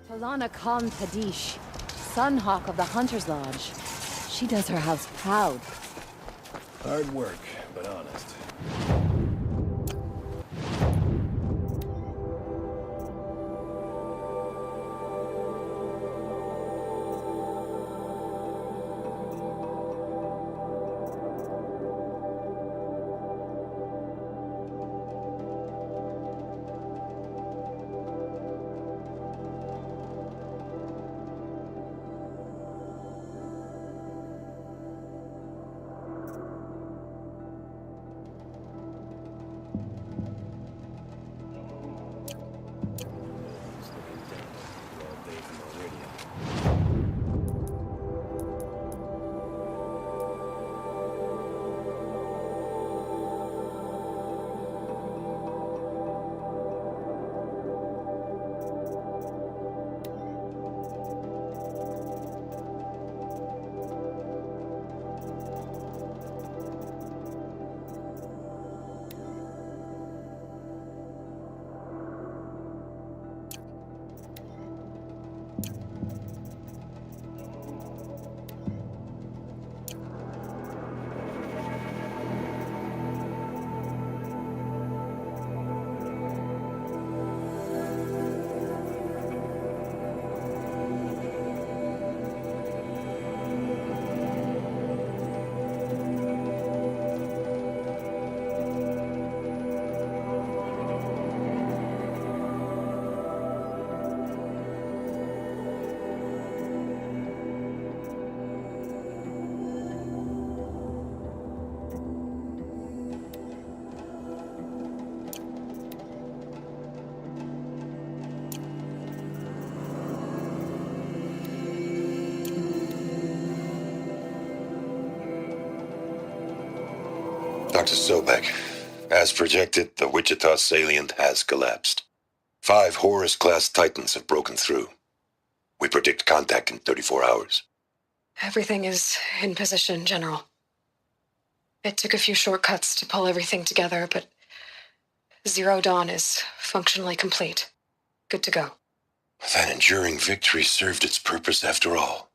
Talana Khan Padish, Sunhawk of the Hunter's Lodge. She does her house proud. Hard work, but honest. Dr. Sobek, as projected, the Wichita salient has collapsed. 5 Horus-class Titans have broken through. We predict contact in 34 hours. Everything is in position, General. It took a few shortcuts to pull everything together, but Zero Dawn is functionally complete. Good to go. That enduring victory served its purpose after all.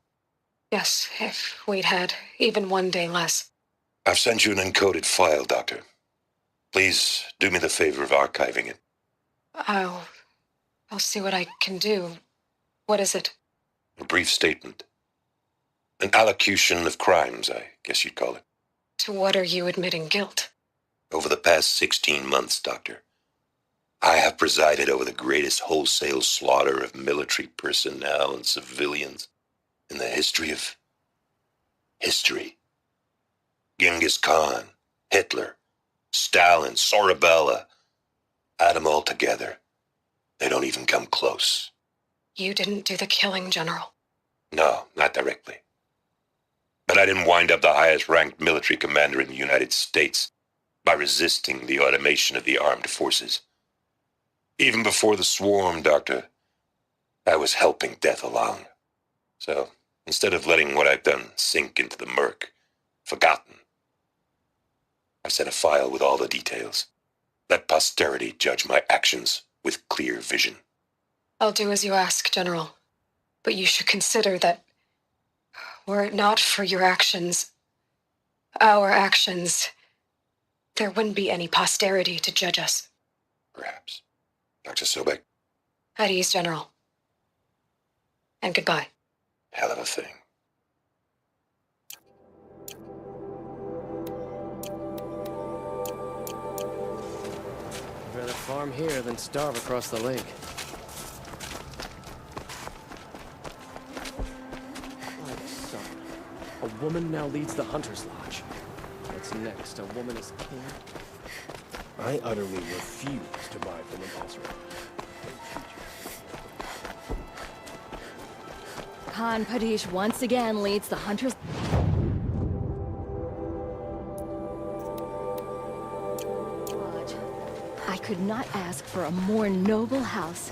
Yes, if we'd had even one day less. I've sent you an encoded file, Doctor. Please do me the favor of archiving it. I'll see what I can do. What is it? A brief statement. An allocution of crimes, I guess you'd call it. To what are you admitting guilt? Over the past 16 months, Doctor, I have presided over the greatest wholesale slaughter of military personnel and civilians in the history of history. Genghis Khan, Hitler, Stalin, Sorabella, add them all together. They don't even come close. You didn't do the killing, General. No, not directly. But I didn't wind up the highest-ranked military commander in the United States by resisting the automation of the armed forces. Even before the swarm, Doctor, I was helping death along. So, instead of letting what I've done sink into the murk, forgotten, I've sent a file with all the details. Let posterity judge my actions with clear vision. I'll do as you ask, General. But you should consider that were it not for your actions, our actions, there wouldn't be any posterity to judge us. Perhaps. Dr. Sobek? At ease, General. And goodbye. Hell of a thing. I'd rather farm here than starve across the lake. Like so. A woman now leads the Hunter's Lodge. What's next? A woman is king? I utterly refuse to buy from an Ezra. Khan Padish once again leads the Hunter's... Lodge. I could not ask for a more noble house.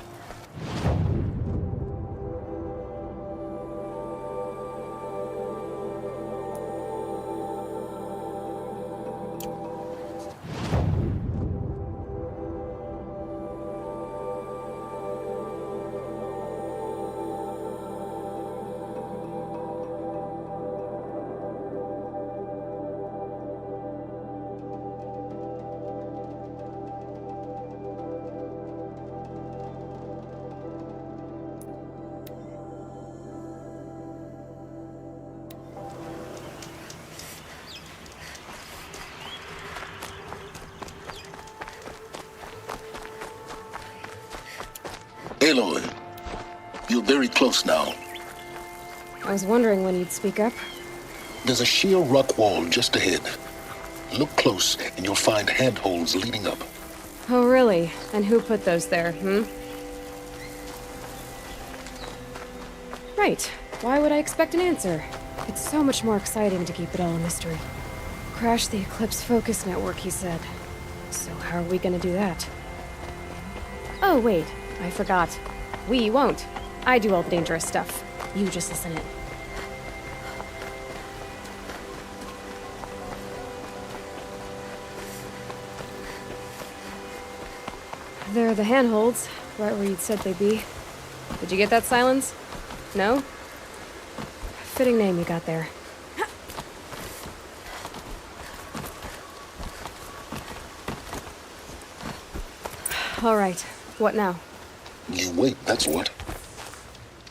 Aloy, you're very close now. I was wondering when you'd speak up. There's a sheer rock wall just ahead. Look close, and you'll find handholds leading up. Oh, really? And who put those there, Right. Why would I expect an answer? It's so much more exciting to keep it all a mystery. Crash the Eclipse Focus Network, he said. So how are we gonna do that? Oh, wait. I forgot. We won't. I do all the dangerous stuff. You just listen in. There are the handholds, right where you'd said they'd be. Did you get that, Silence? No? Fitting name you got there. All right. What now? You wait, that's what.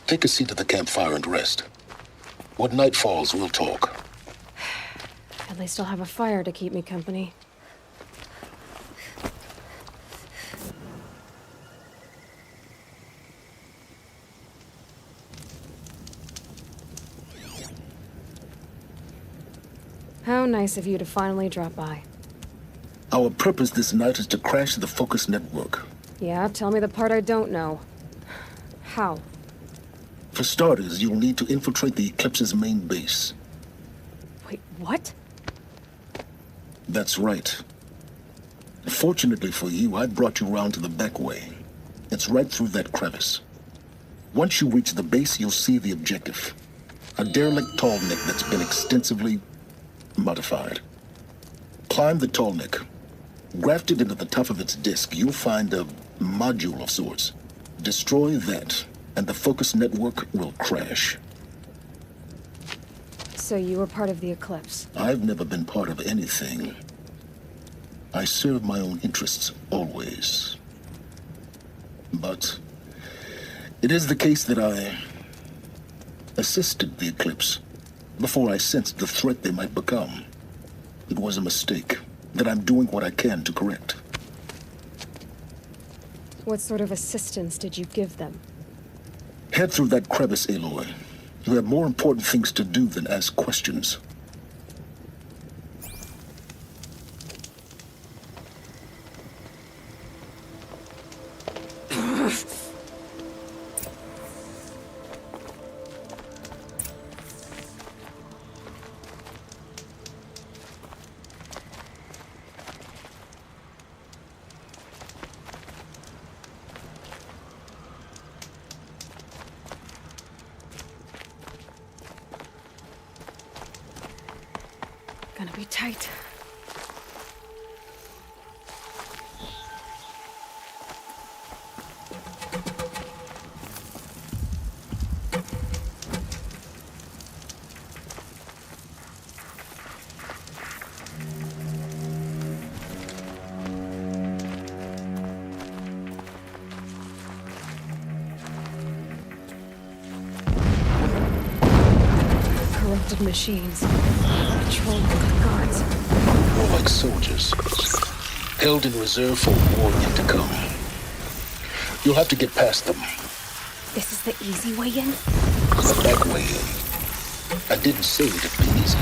Take a seat at the campfire and rest. When night falls, we'll talk. At least I'll have a fire to keep me company. How nice of you to finally drop by. Our purpose this night is to crash the Focus Network. Yeah, tell me the part I don't know. How? For starters, you'll need to infiltrate the Eclipse's main base. Wait, what? That's right. Fortunately for you, I brought you round to the back way. It's right through that crevice. Once you reach the base, you'll see the objective. A derelict tallneck that's been extensively modified. Climb the tallneck. Grafted into the top of its disk, you'll find a module of sorts. Destroy that, and the Focus Network will crash. So you were part of the Eclipse? I've never been part of anything. I serve my own interests, always. But it is the case that I assisted the Eclipse before I sensed the threat they might become. It was a mistake that I'm doing what I can to correct. What sort of assistance did you give them? Head through that crevice, Aloy. You have more important things to do than ask questions. Gonna be tight. Corrupted machines. Controlled by the guards. More like soldiers. Held in reserve for a war yet to come. You'll have to get past them. This is the easy way in? The back way in. I didn't say it'd be easy.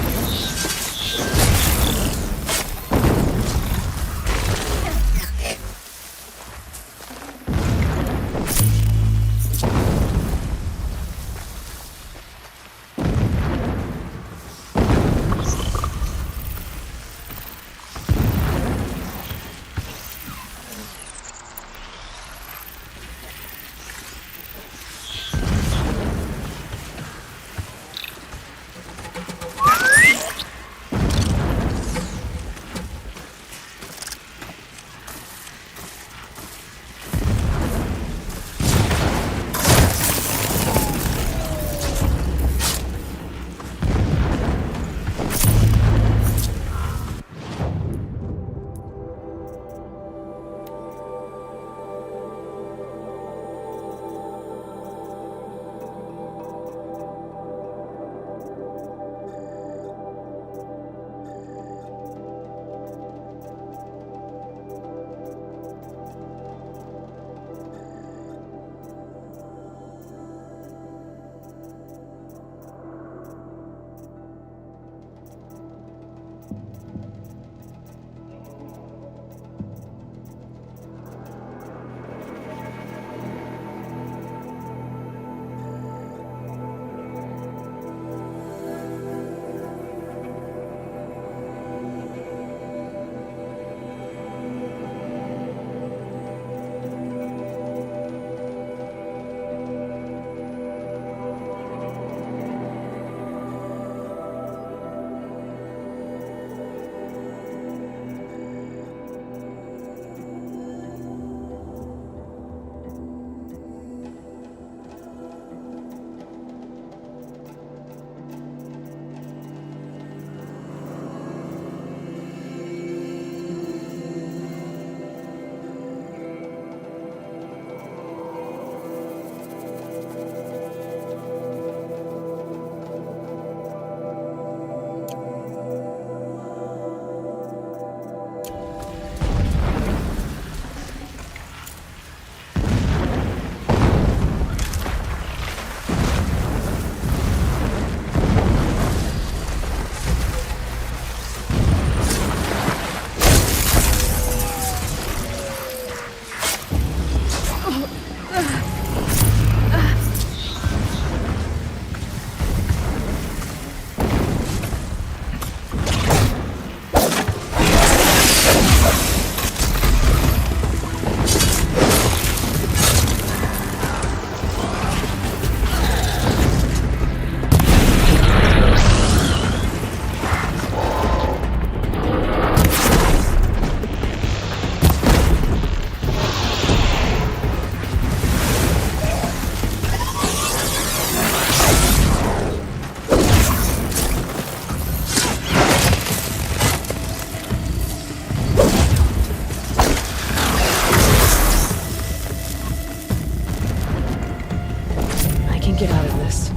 Get out of this.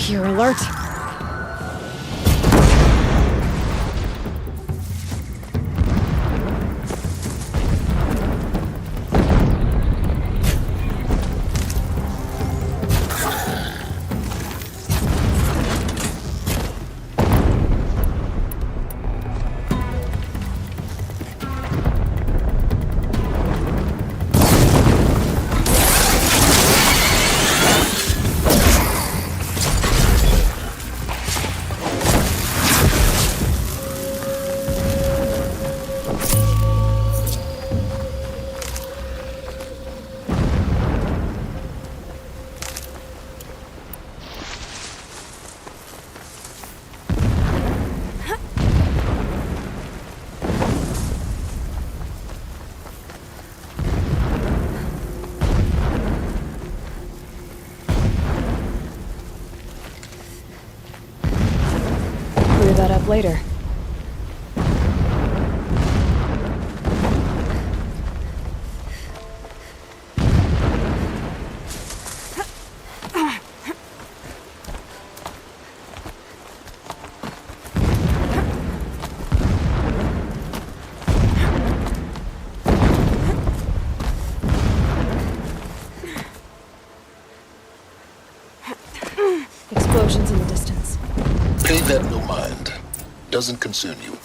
You're alert. Clear that up later. Explosions in the distance. Pay that no mind. Doesn't concern you.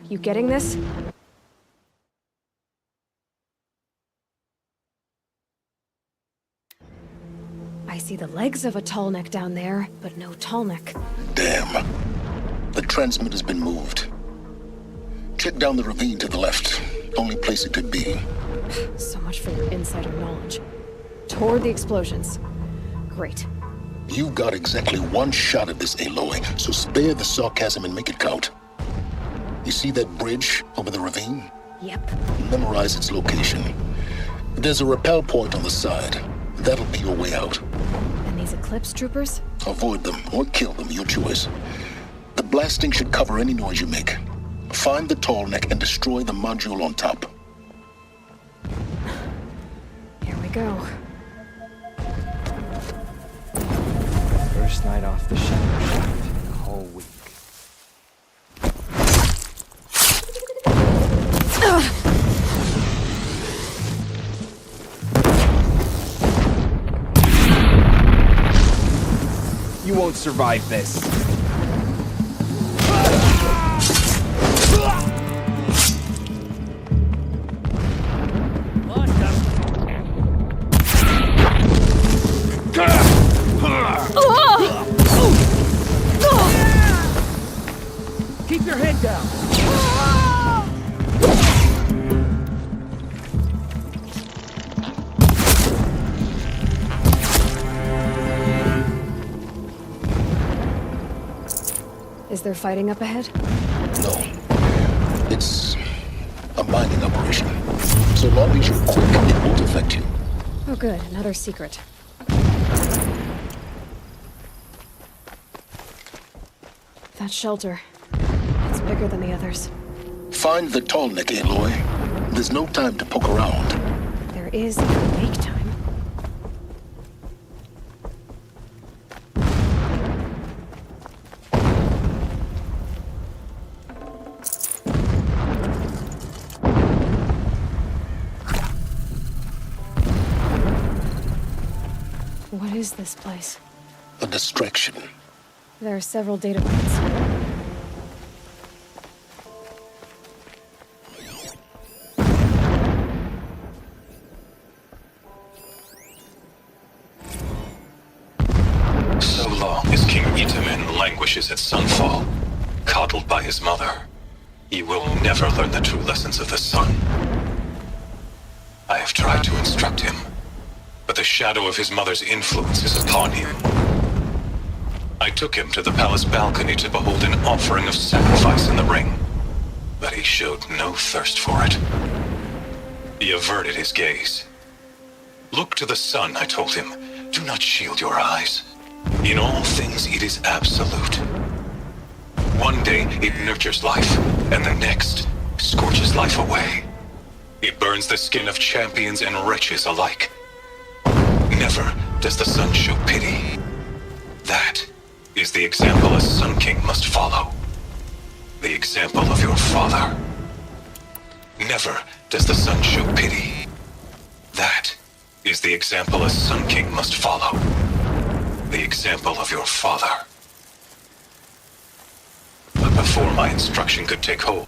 You getting this? I see the legs of a tall neck down there, but no tall neck. Damn. The transmitter's been moved. Check down the ravine to the left. Only place it could be. So much for your insider knowledge. Toward the explosions. Great. You've got exactly one shot at this, Aloy, so spare the sarcasm and make it count. You see that bridge over the ravine? Yep. Memorize its location. There's a rappel point on the side. That'll be your way out. And these Eclipse troopers? Avoid them or kill them, your choice. The blasting should cover any noise you make. Find the tall neck and destroy the module on top. Here we go. First night off the shadow shift in a whole week. You won't survive this. Keep your head down. Is there fighting up ahead? No. It's a mining operation. So long as you're quick, it won't affect you. Oh good, another secret. That shelter. It's bigger than the others. Find the tall neck, Aloy. There's no time to poke around. There is make time. What is this place? A distraction. There are several data points. So long as King Itamen languishes at Sunfall, coddled by his mother, he will never learn the true lessons of the sun. I have tried to instruct him, but the shadow of his mother's influence is upon him. I took him to the palace balcony to behold an offering of sacrifice in the ring, but he showed no thirst for it. He averted his gaze. Look to the sun, I told him. Do not shield your eyes. In all things, it is absolute. One day, it nurtures life, and the next, scorches life away. It burns the skin of champions and wretches alike. Never does the sun show pity. That is the example a Sun King must follow. The example of your father. Never does the sun show pity. That is the example a Sun King must follow. The example of your father. But before my instruction could take hold,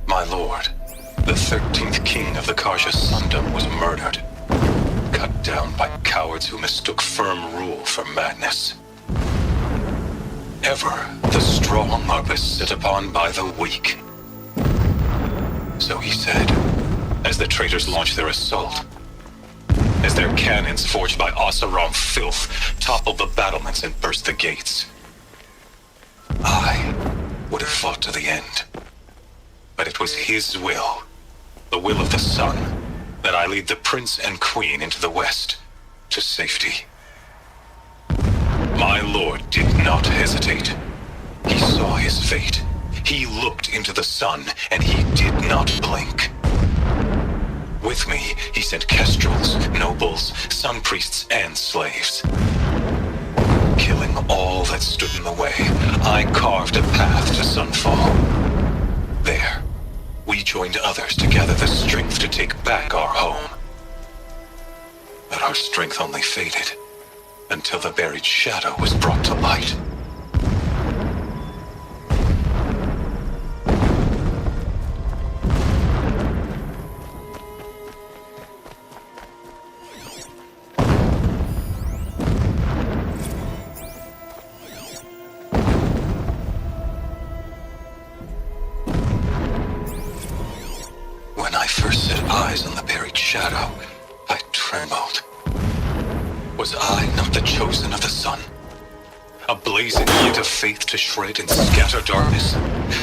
my lord, the 13th king of the Karja Sundom was murdered. Cut down by cowards who mistook firm rule for madness. Ever the strong are beset upon by the weak. So he said, as the traitors launched their assault. as their cannons forged by Oseram filth toppled the battlements and burst the gates. I would have fought to the end. But it was his will, the will of the sun, that I lead the prince and queen into the west, to safety. My lord did not hesitate. He saw his fate. He looked into the sun, and he did not blink. With me, he sent kestrels, nobles, sun priests, and slaves. Killing all that stood in the way, I carved a path to Sunfall. There, we joined others to gather the strength to take back our home. But our strength only faded until the buried shadow was brought to light. When I first set eyes on the buried shadow, I trembled. Was I not the chosen of the sun? A blazing light of faith to shred and scatter darkness?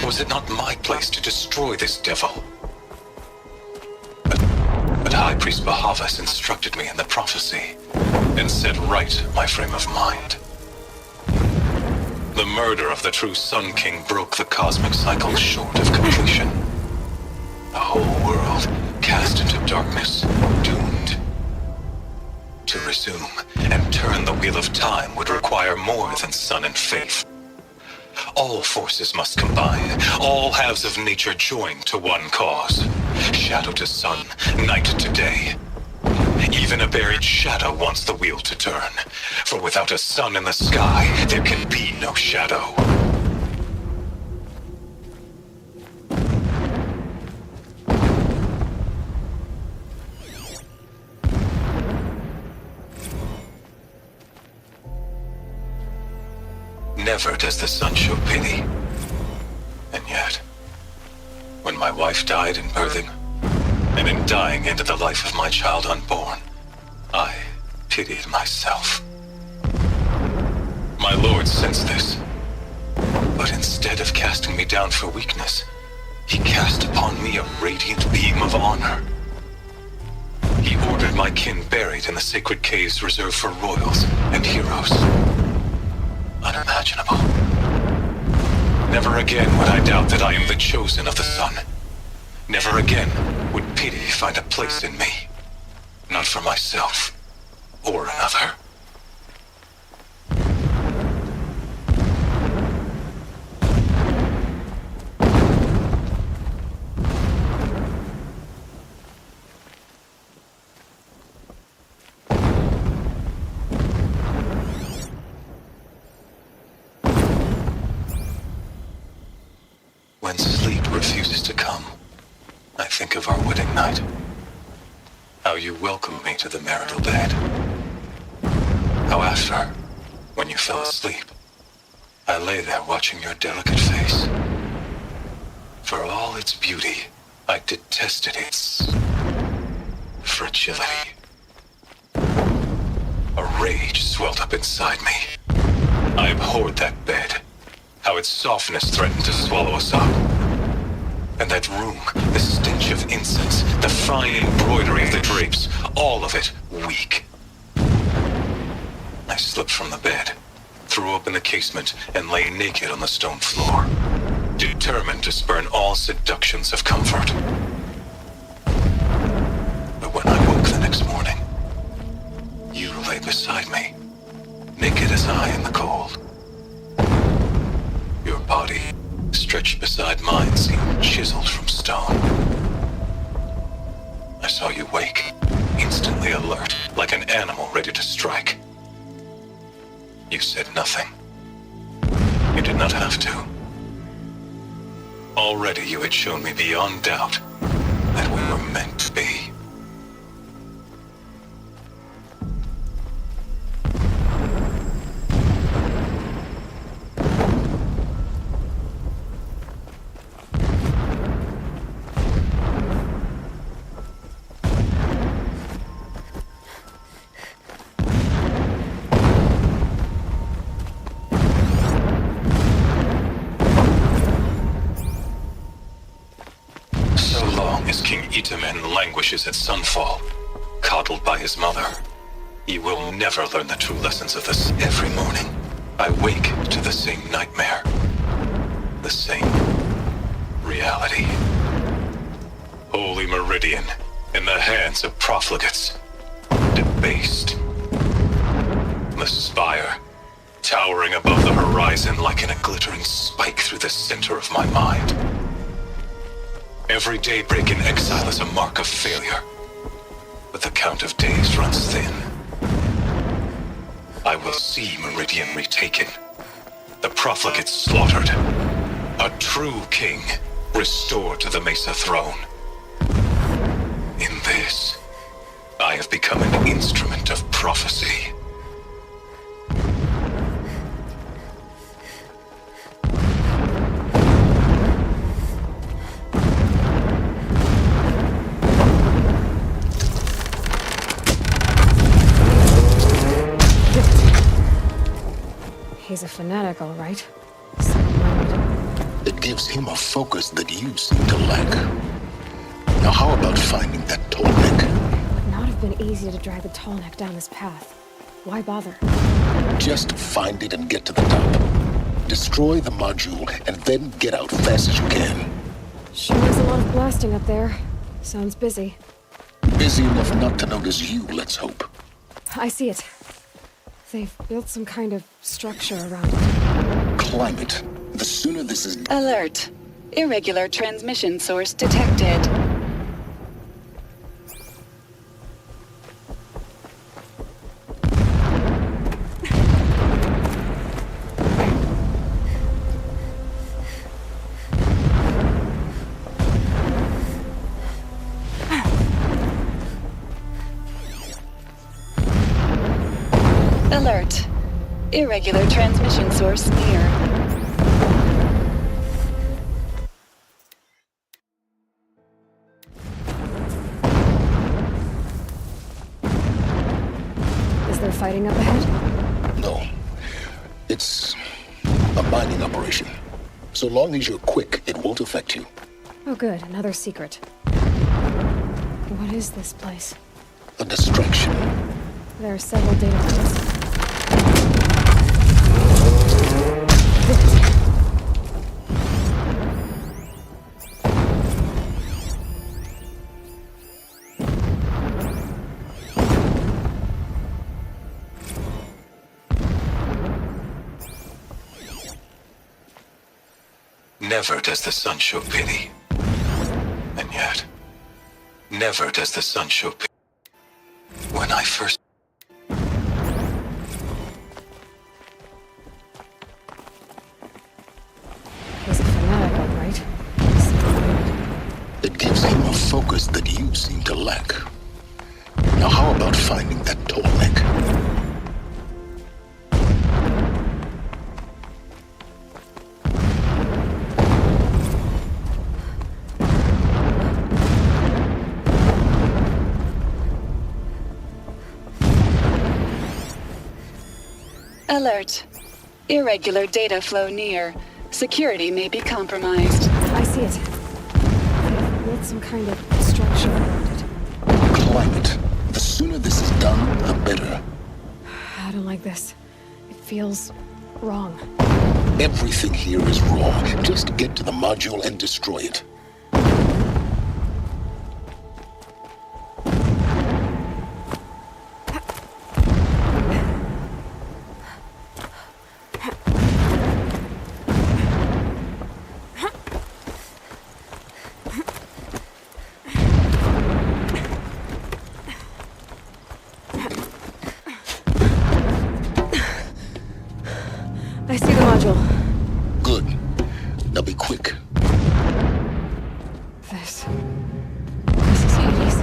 Was it not my place to destroy this devil? But High Priest Bahavas instructed me in the prophecy, and set right my frame of mind. The murder of the true Sun King broke the cosmic cycle short of completion. The whole world cast into darkness, doomed. To resume and turn the wheel of time would require more than sun and faith. All forces must combine, all halves of nature join to one cause. Shadow to sun, night to day. Even a buried shadow wants the wheel to turn, for without a sun in the sky, there can be no shadow. Never does the sun show pity. And yet, when my wife died in birthing, and in dying ended the life of my child unborn, I pitied myself. My lord sensed this, but instead of casting me down for weakness, he cast upon me a radiant beam of honor. He ordered my kin buried in the sacred caves reserved for royals and heroes. Unimaginable. Never again would I doubt that I am the chosen of the sun. Never again would pity find a place in me. Not for myself or another. When sleep refuses to come, I think of our wedding night. How you welcomed me to the marital bed. How after, when you fell asleep, I lay there watching your delicate face. For all its beauty, I detested its fragility. A rage swelled up inside me. I abhorred that bed. How its softness threatened to swallow us up. And that room, the stench of incense, the fine embroidery of the drapes, all of it weak. I slipped from the bed, threw open the casement, and lay naked on the stone floor, determined to spurn all seductions of comfort. But when I woke the next morning, you lay beside me, naked as I in the cold. Your body, stretched beside mine, seemed chiseled from stone. I saw you wake, instantly alert, like an animal ready to strike. You said nothing. You did not have to. Already you had shown me beyond doubt that we were meant to be. Itamen languishes at sunfall, coddled by his mother. He will never learn the true lessons of this. Every morning, I wake to the same nightmare. The same reality. Holy Meridian, in the hands of profligates. Debased. The spire, towering above the horizon like a glittering spike through the center of my mind. Every daybreak in exile is a mark of failure, but the count of days runs thin. I will see Meridian retaken, the profligates slaughtered, a true king restored to the Mesa throne. In this, I have become an instrument of prophecy. He's a fanatic, all right. Sound-minded. It gives him a focus that you seem to lack. Now how about finding that Tallneck? It would not have been easy to drag the Tallneck down this path. Why bother? Just find it and get to the top. Destroy the module and then get out fast as you can. Sure is a lot of blasting up there. Sounds busy. Busy enough not to notice you, let's hope. I see it. They've built some kind of structure around it. Climb it. The sooner this is... Alert. Irregular transmission source detected. Alert. Irregular transmission source near. Is there fighting up ahead? No. It's a mining operation. So long as you're quick, it won't affect you. Oh good, another secret. What is this place? A distraction. There are several data points. Never does the sun show pity. And yet, never does the sun show pity. When I first... He's a fanatic, all right. It gives him a focus that you seem to lack. Now how about finding that Tallneck? Alert. Irregular data flow near. Security may be compromised. I see it. They've built some kind of structure around it. Climb it. The sooner this is done, the better. I don't like this. It feels wrong. Everything here is wrong. Just get to the module and destroy it. I see the module. Good. Now be quick. This is Hades.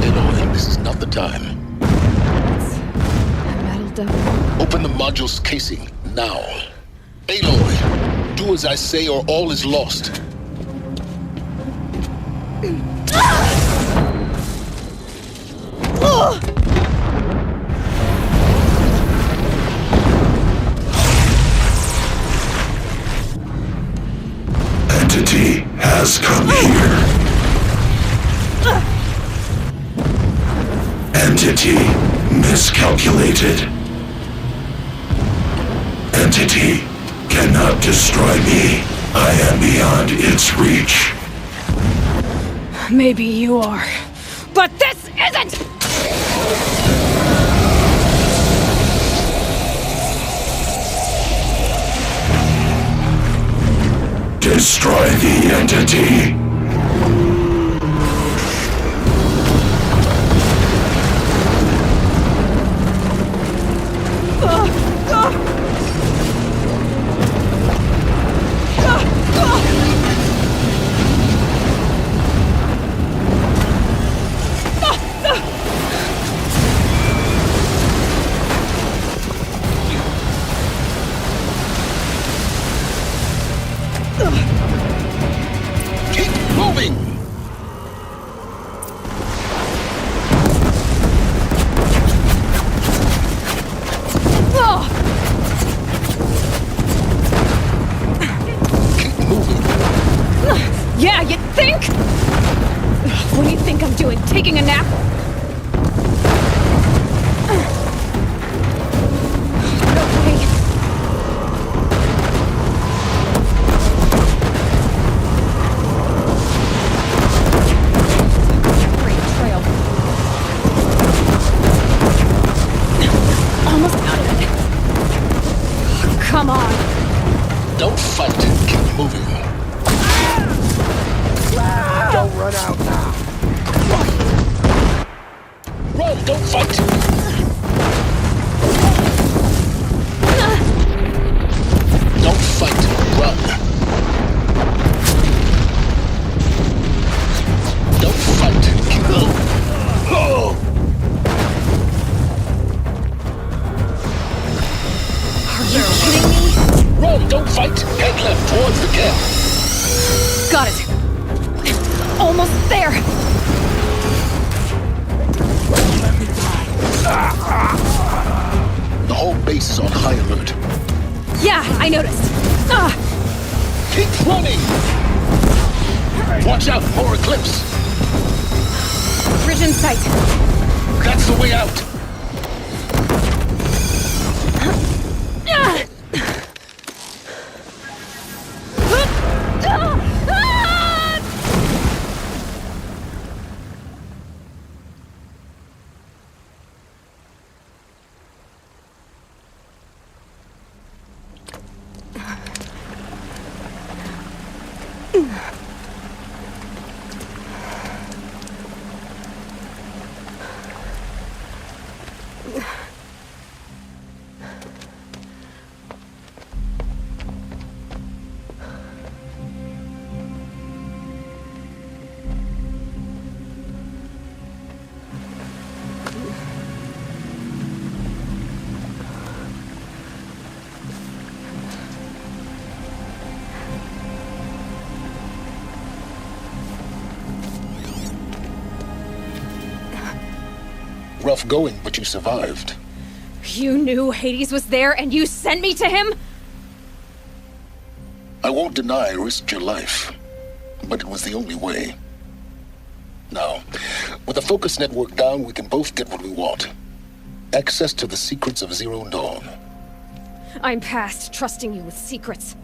Aloy, this is not the time. It's a metal devil. Open the module's casing, now. Aloy, do as I say or all is lost. Entity has come here. Entity miscalculated. Entity cannot destroy me. I am beyond its reach. Maybe you are, but this isn't! Destroy the entity. Keep moving! Keep moving. Yeah, you think? What do you think I'm doing? Taking a nap? No way. Great trail. Almost out of it. Come on. Don't fight. Keep moving. Don't run out now. Run! Don't fight! Don't fight. Run! Don't fight. Keep moving. Are you kidding me? Run! Don't fight! Head left towards the camp. Got it. Almost there. The whole base is on high alert. Yeah, I noticed. Keep running! Watch out, more Eclipse! Bridge in sight. That's the way out! Rough going, but you survived. You knew Hades was there and you sent me to him? I won't deny I risked your life, but it was the only way. Now, with the focus network down, we can both get what we want. Access to the secrets of Zero Dawn. I'm past trusting you with secrets.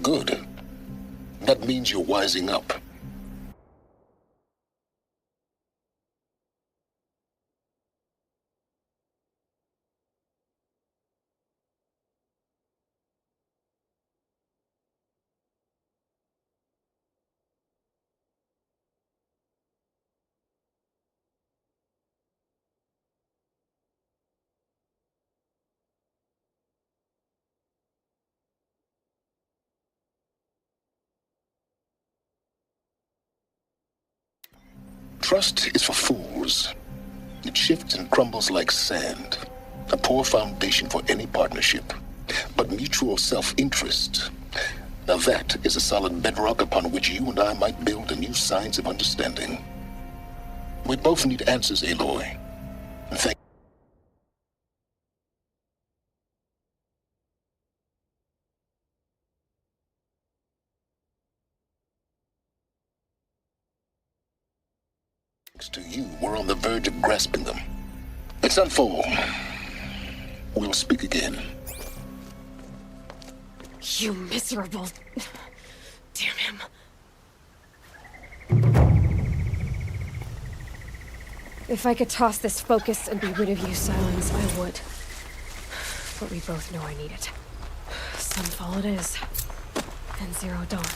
Good. That means you're wising up. Trust is for fools. It shifts and crumbles like sand. A poor foundation for any partnership. But mutual self-interest. Now that is a solid bedrock upon which you and I might build a new science of understanding. We both need answers, Aloy. And thank To you, we're on the verge of grasping them. It's unfold. We'll speak again. You miserable... Damn him. If I could toss this focus and be rid of you, Silence, I would. But we both know I need it. Sunfall it is. And Zero Dawn.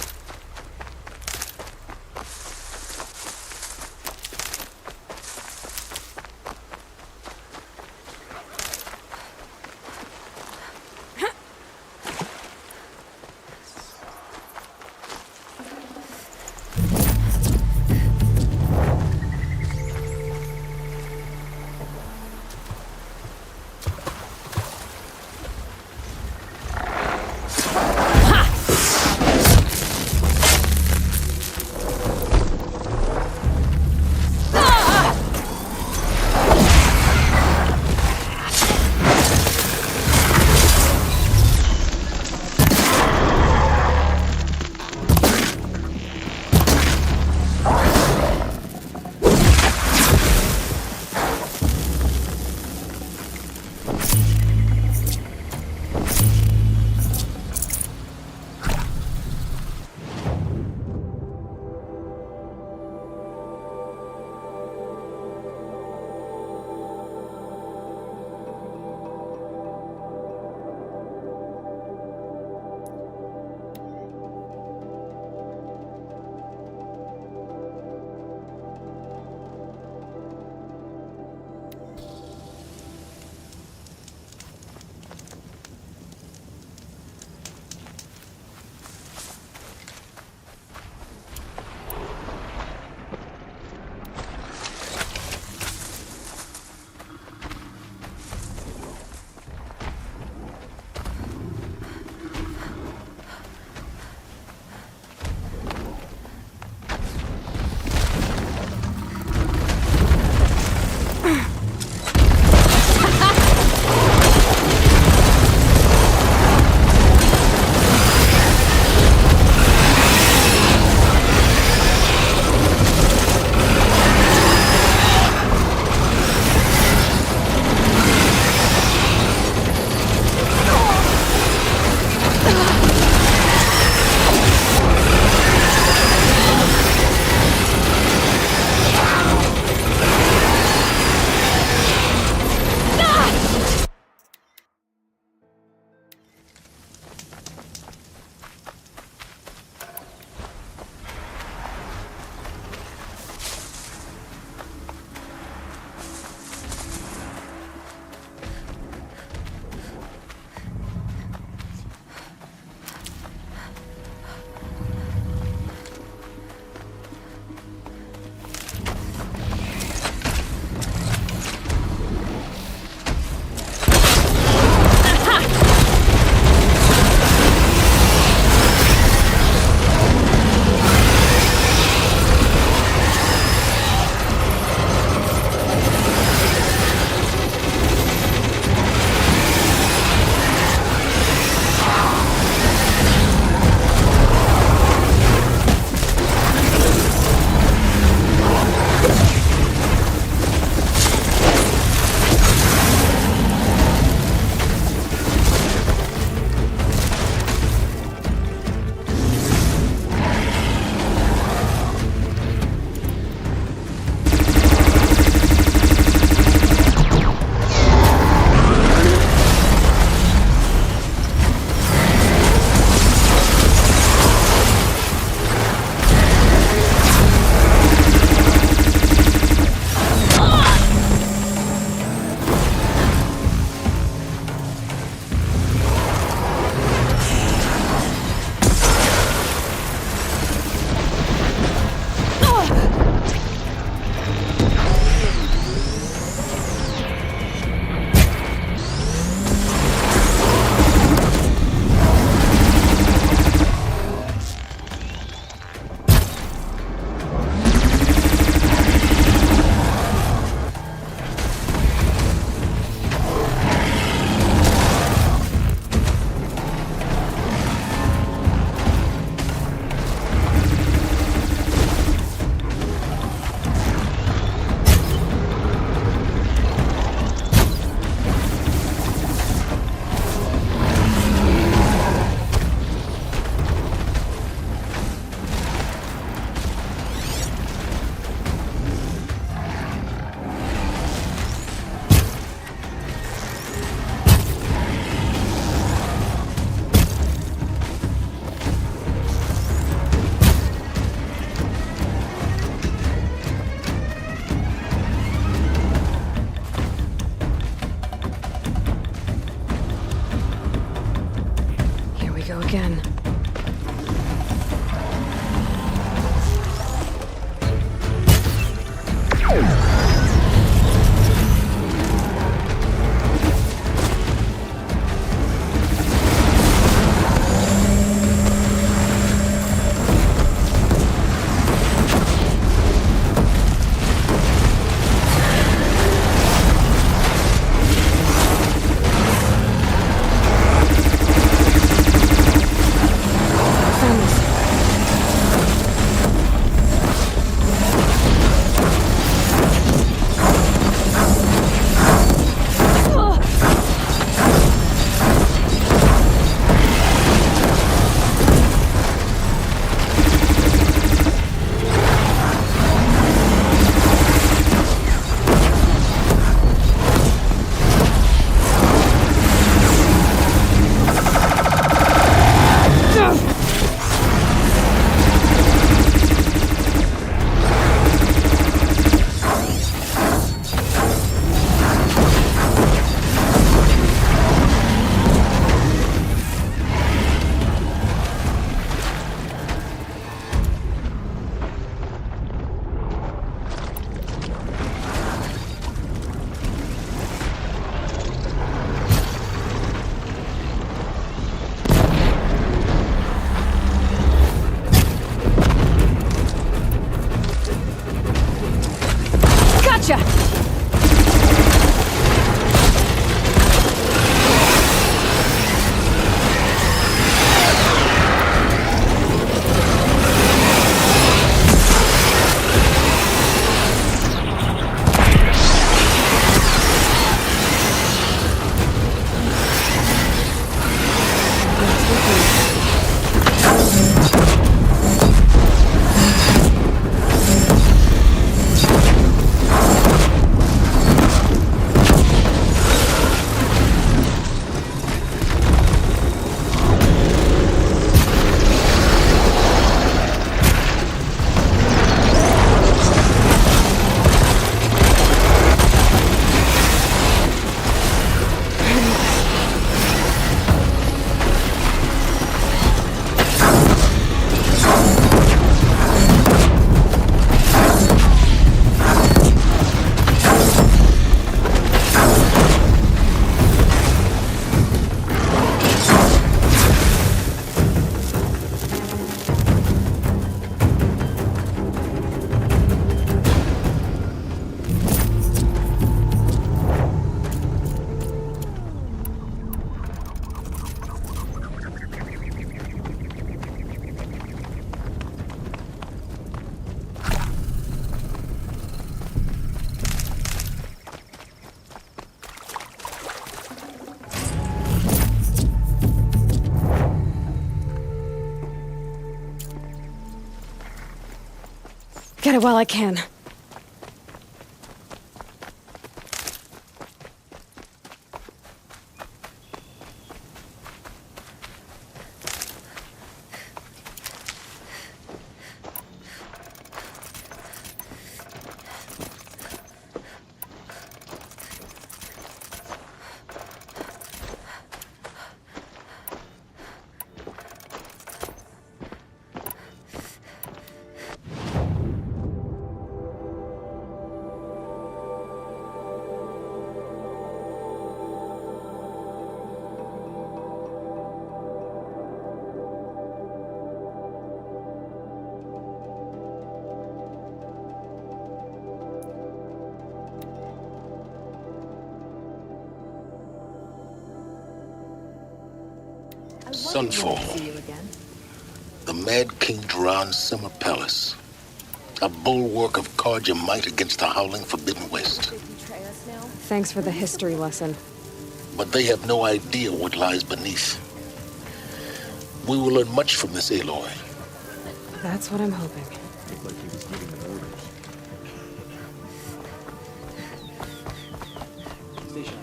again. Gotcha! Get it while I can. Sunfall. The Mad King Jiran's summer palace. A bulwark of Carja might against the howling Forbidden West. Thanks for the history lesson. But they have no idea what lies beneath. We will learn much from this Aloy. That's what I'm hoping. Looked like he was giving them orders. Station.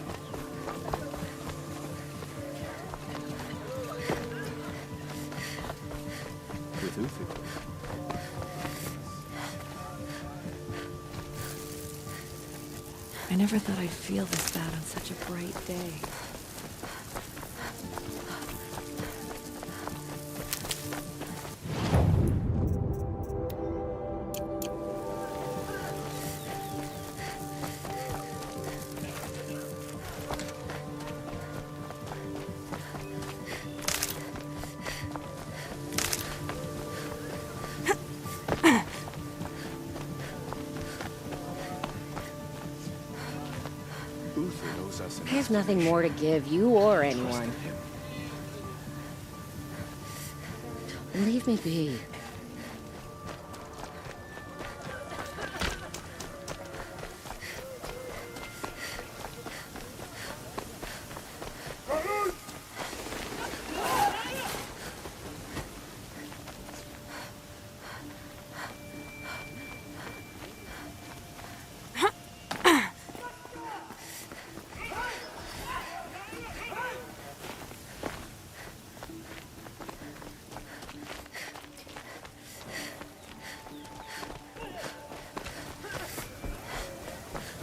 With Uthu. I never thought I'd feel this bad on such a bright day. us. I have nothing more to give you or anyone. Leave me be.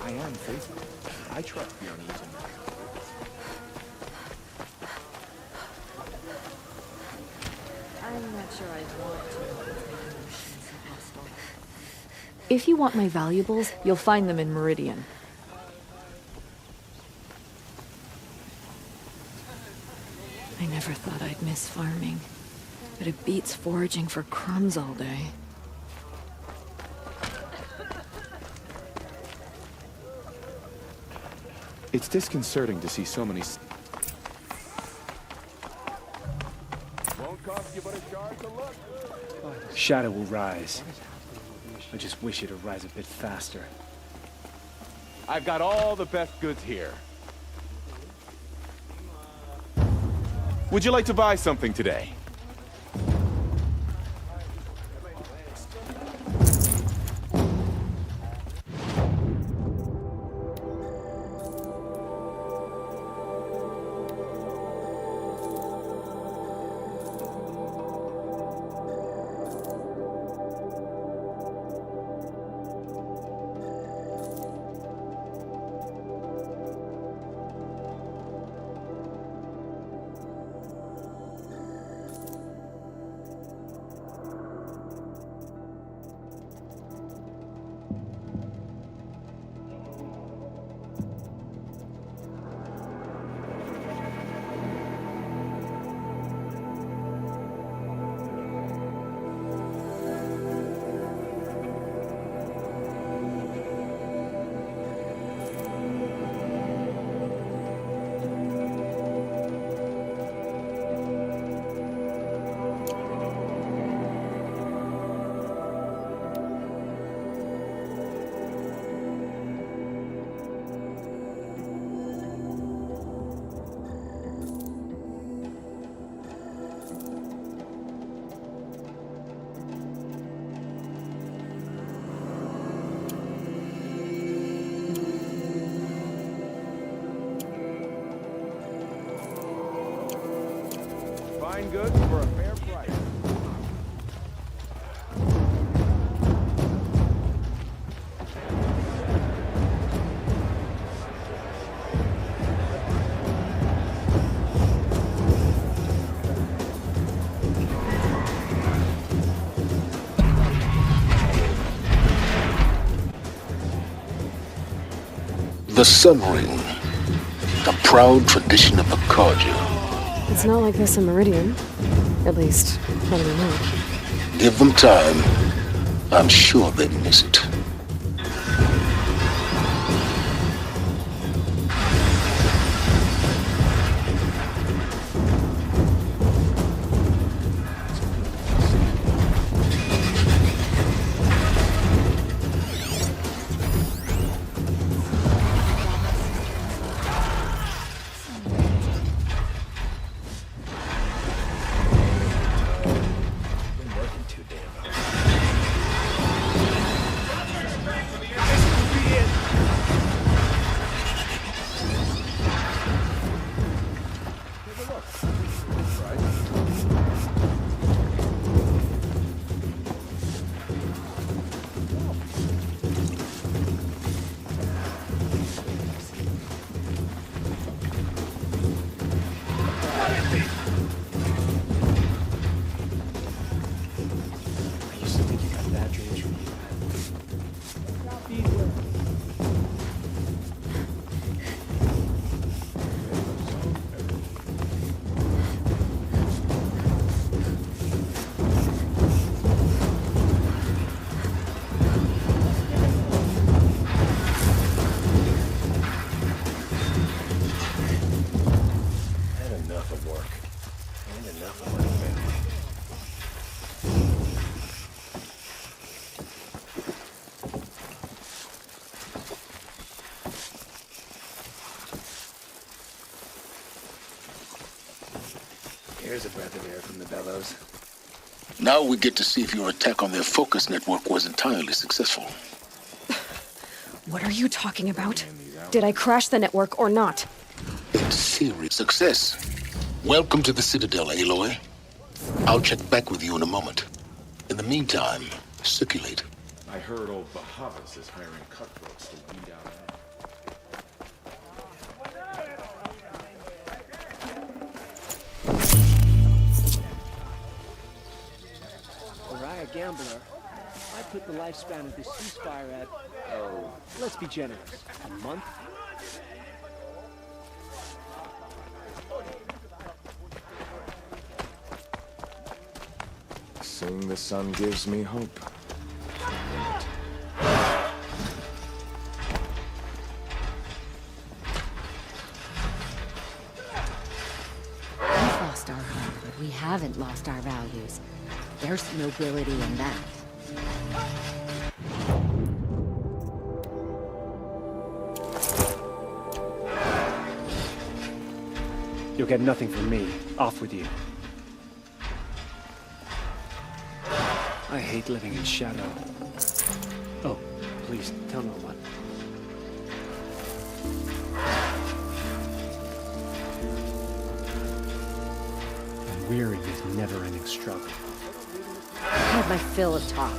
I am faithful. I trust the uneasy. I'm not sure I want to. If you want my valuables, you'll find them in Meridian. I never thought I'd miss farming, but it beats foraging for crumbs all day. It's disconcerting to see so many... Won't cost you but a charge to look. Shadow will rise. I just wish it'd rise a bit faster. I've got all the best goods here. Would you like to buy something today? Fine goods for a fair price. The Sun Ring, a proud tradition of the Carja. It's not like this in Meridian. At least, not anymore. Give them time. I'm sure they'd miss it. enough of work. And enough of my family. Here's a breath of air from the bellows. Now we get to see if your attack on their focus network was entirely successful. What are you talking about? Did I crash the network or not? It's serious success. Welcome to the Citadel, Aloy. I'll check back with you in a moment. In the meantime, circulate. I heard old Bahavas is hiring cutthroats to weed out. Uriah Gambler, I put the lifespan of this ceasefire at, let's be generous, a month? Seeing the sun gives me hope. We've lost our home, but we haven't lost our values. There's nobility in that. You'll get nothing from me. Off with you. I hate living in shadow. Oh, please, tell no one. I'm weary of this never-ending struggle. I had my fill of talk.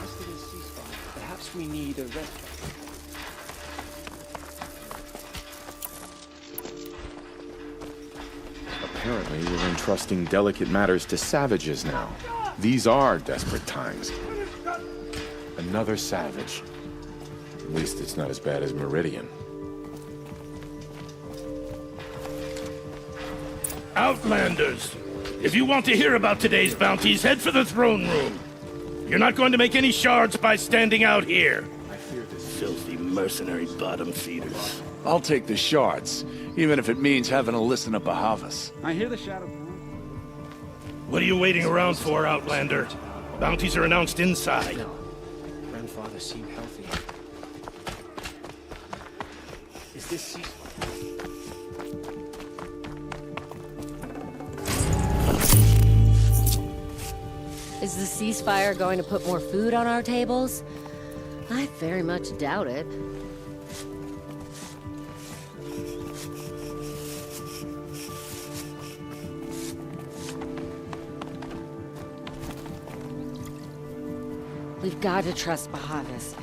As to this ceasefire, perhaps we need a rest. Apparently, you're entrusting delicate matters to savages now. These are desperate times. Another savage. At least it's not as bad as Meridian. Outlanders! If you want to hear about today's bounties, head for the throne room. You're not going to make any shards by standing out here. I fear this Filthy mercenary bottom feeders. I'll take the shards, even if it means having to listen to Bahavas. I hear the shadow. What are you waiting around for, Outlander? Bounties are announced inside. No. Grandfather seemed healthy. Is this ceasefire? Is the ceasefire going to put more food on our tables? I very much doubt it. We've got to trust Bahavas.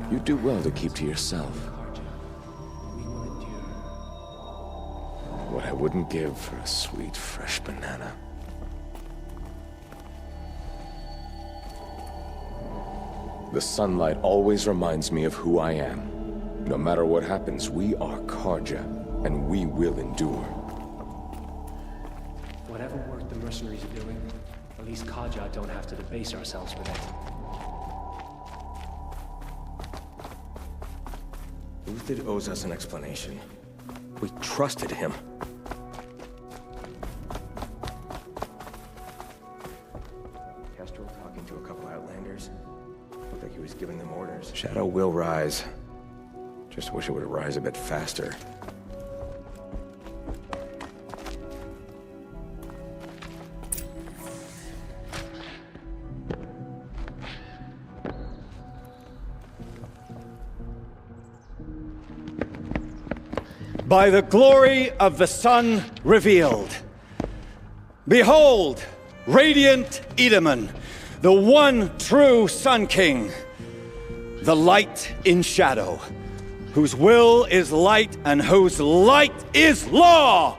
You do well to keep to yourself. What I wouldn't give for a sweet, fresh banana. The sunlight always reminds me of who I am. No matter what happens, we are Carja, and we will endure. Whatever work the mercenaries are doing, at least Kaja don't have to debase ourselves with it. Uthid owes us an explanation. We trusted him. Kestrel talking to a couple Outlanders. Looked like he was giving them orders. Shadow will rise. Just wish it would rise a bit faster. By the glory of the sun revealed. Behold, radiant Edaman, the one true Sun King. The light in shadow, whose will is light and whose light is law!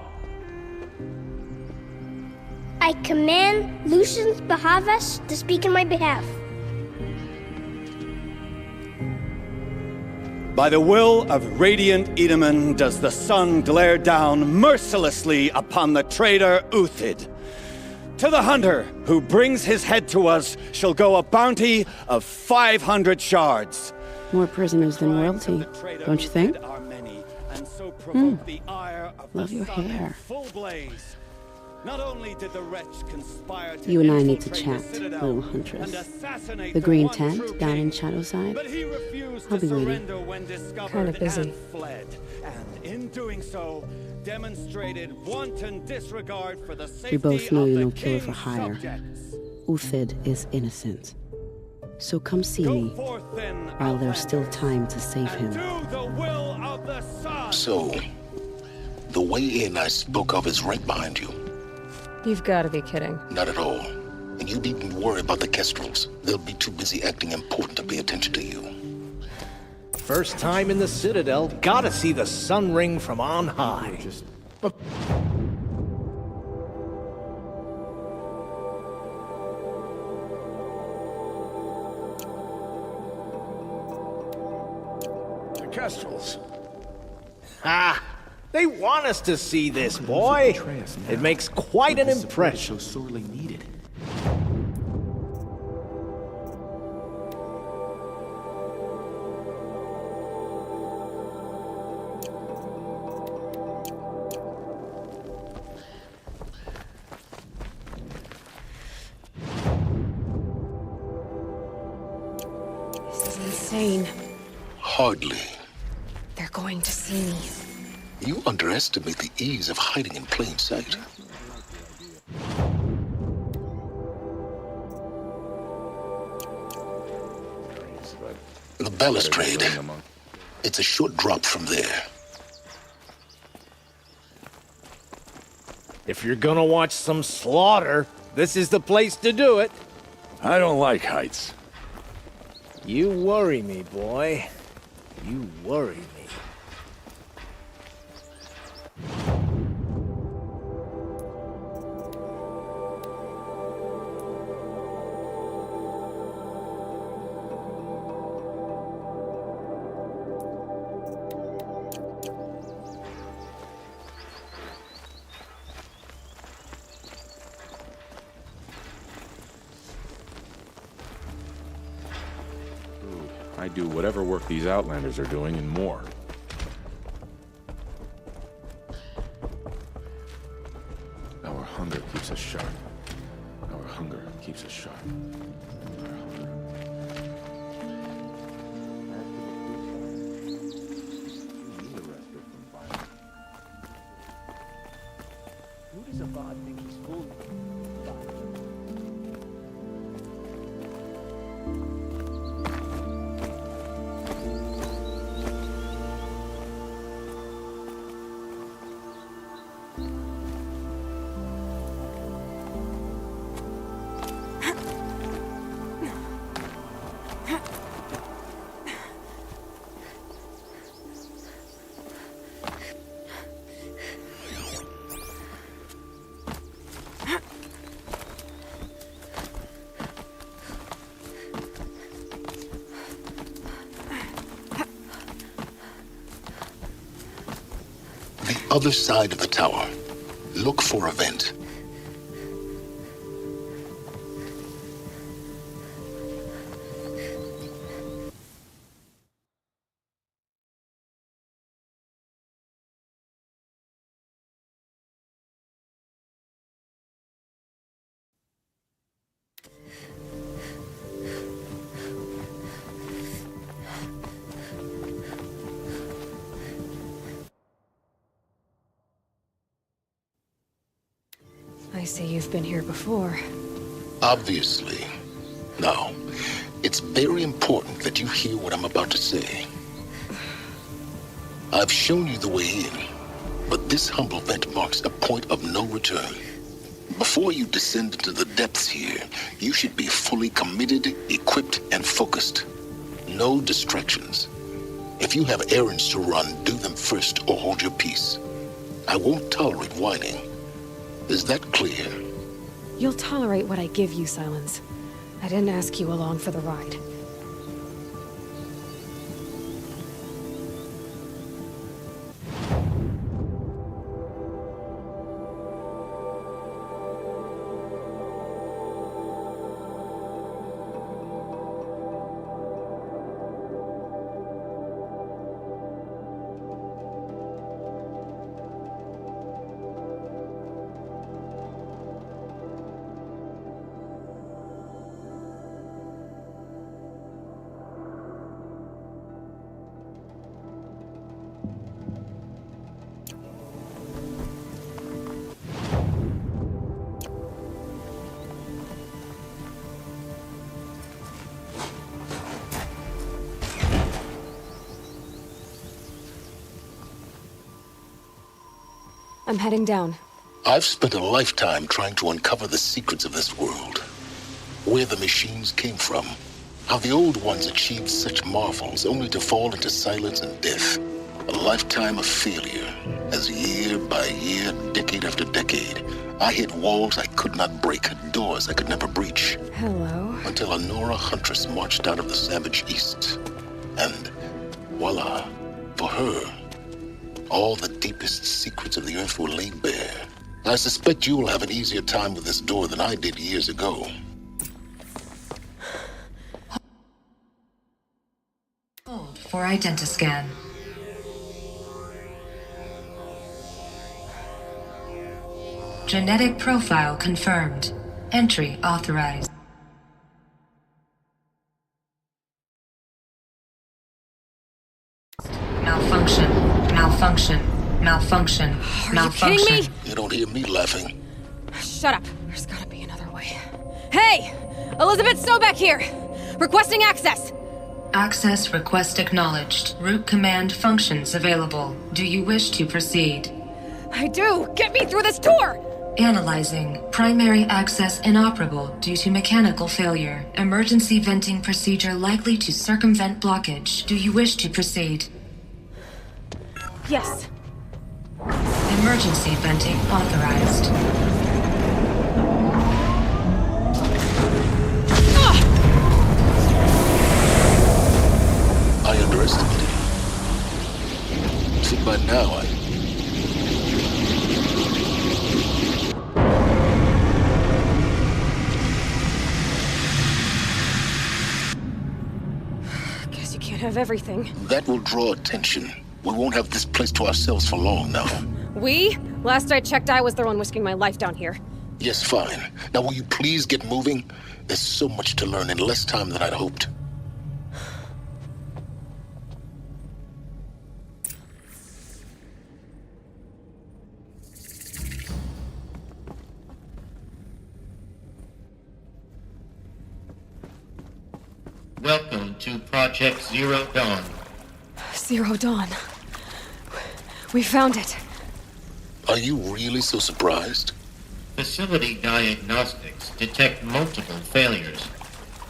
I command Lucius Bahavas to speak in my behalf. By the will of radiant Edaman does the sun glare down mercilessly upon the traitor Uthid. To the hunter who brings his head to us shall go a bounty of 500 shards. More prisoners than royalty, don't you think? Love your hair. Not only did the wretch conspire to You and I need to chat, little huntress. The green tent down in Shadowside. I'll be waiting. Kind of busy. And in doing so, demonstrated wanton disregard for the safety We both know of you're the no killer for king's hire. subjects. Uthid is innocent. So come see me, while there's still time to save him. So, the way in I spoke of is right behind you. You've got to be kidding. Not at all. And you needn't worry about the Kestrels. They'll be too busy acting important to pay attention to you. First time in the Citadel, gotta see the sun ring from on high. The Kestrels. Ah! They want us to see this, boy. It makes quite an impression. So sorely needed. This is insane. Hardly. They're going to see me. You underestimate the ease of hiding in plain sight. The balustrade. It's a short drop from there. If you're gonna watch some slaughter, this is the place to do it. I don't like heights. You worry me, boy. You worry me. I do whatever work these Outlanders are doing and more. Our hunger keeps us sharp. Our hunger keeps us sharp. Our hunger. Who does Avad think he's fooling? Other side of the tower. Look for a vent. I see you've been here before. Obviously. Now, it's very important that you hear what I'm about to say. I've shown you the way in. But this humble vent marks a point of no return. Before you descend into the depths here, you should be fully committed, equipped, and focused. No distractions. If you have errands to run, do them first or hold your peace. I won't tolerate whining. Is that clear? You'll tolerate what I give you, Silence. I didn't ask you along for the ride. I'm heading down. I've spent a lifetime trying to uncover the secrets of this world. Where the machines came from. How the old ones achieved such marvels only to fall into silence and death. A lifetime of failure. As year by year, decade after decade, I hit walls I could not break, doors I could never breach. Hello? Until a Nora huntress marched out of the savage east. And voila, for her, all the deepest secrets of the Earth were laid bare. I suspect you will have an easier time with this door than I did years ago. Hold for identiscan. Genetic profile confirmed. Entry authorized. Malfunction. Malfunction. Malfunction. Are Malfunction. you kidding me? You don't hear me laughing. Shut up. There's gotta be another way. Hey! Elizabeth Sobek here! Requesting access! Access request acknowledged. Root command functions available. Do you wish to proceed? I do! Get me through this tour! Analyzing. Primary access inoperable due to mechanical failure. Emergency venting procedure likely to circumvent blockage. Do you wish to proceed? Yes. Emergency venting authorized. I underestimated you. See, by now, Guess you can't have everything. that will draw attention. We won't have this place to ourselves for long now. We? Last I checked, I was the one risking my life down here. Yes, fine. Now will you please get moving? There's so much to learn in less time than I'd hoped. Welcome to Project Zero Dawn. Zero Dawn. We found it. Are you really so surprised? Facility diagnostics detect multiple failures.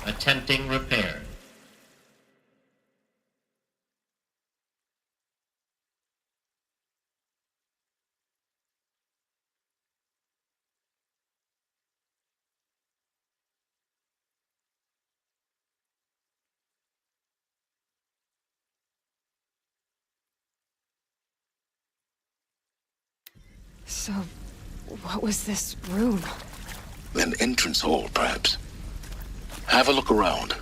Attempting repair. So, what was this room? An entrance hall, perhaps. Have a look around.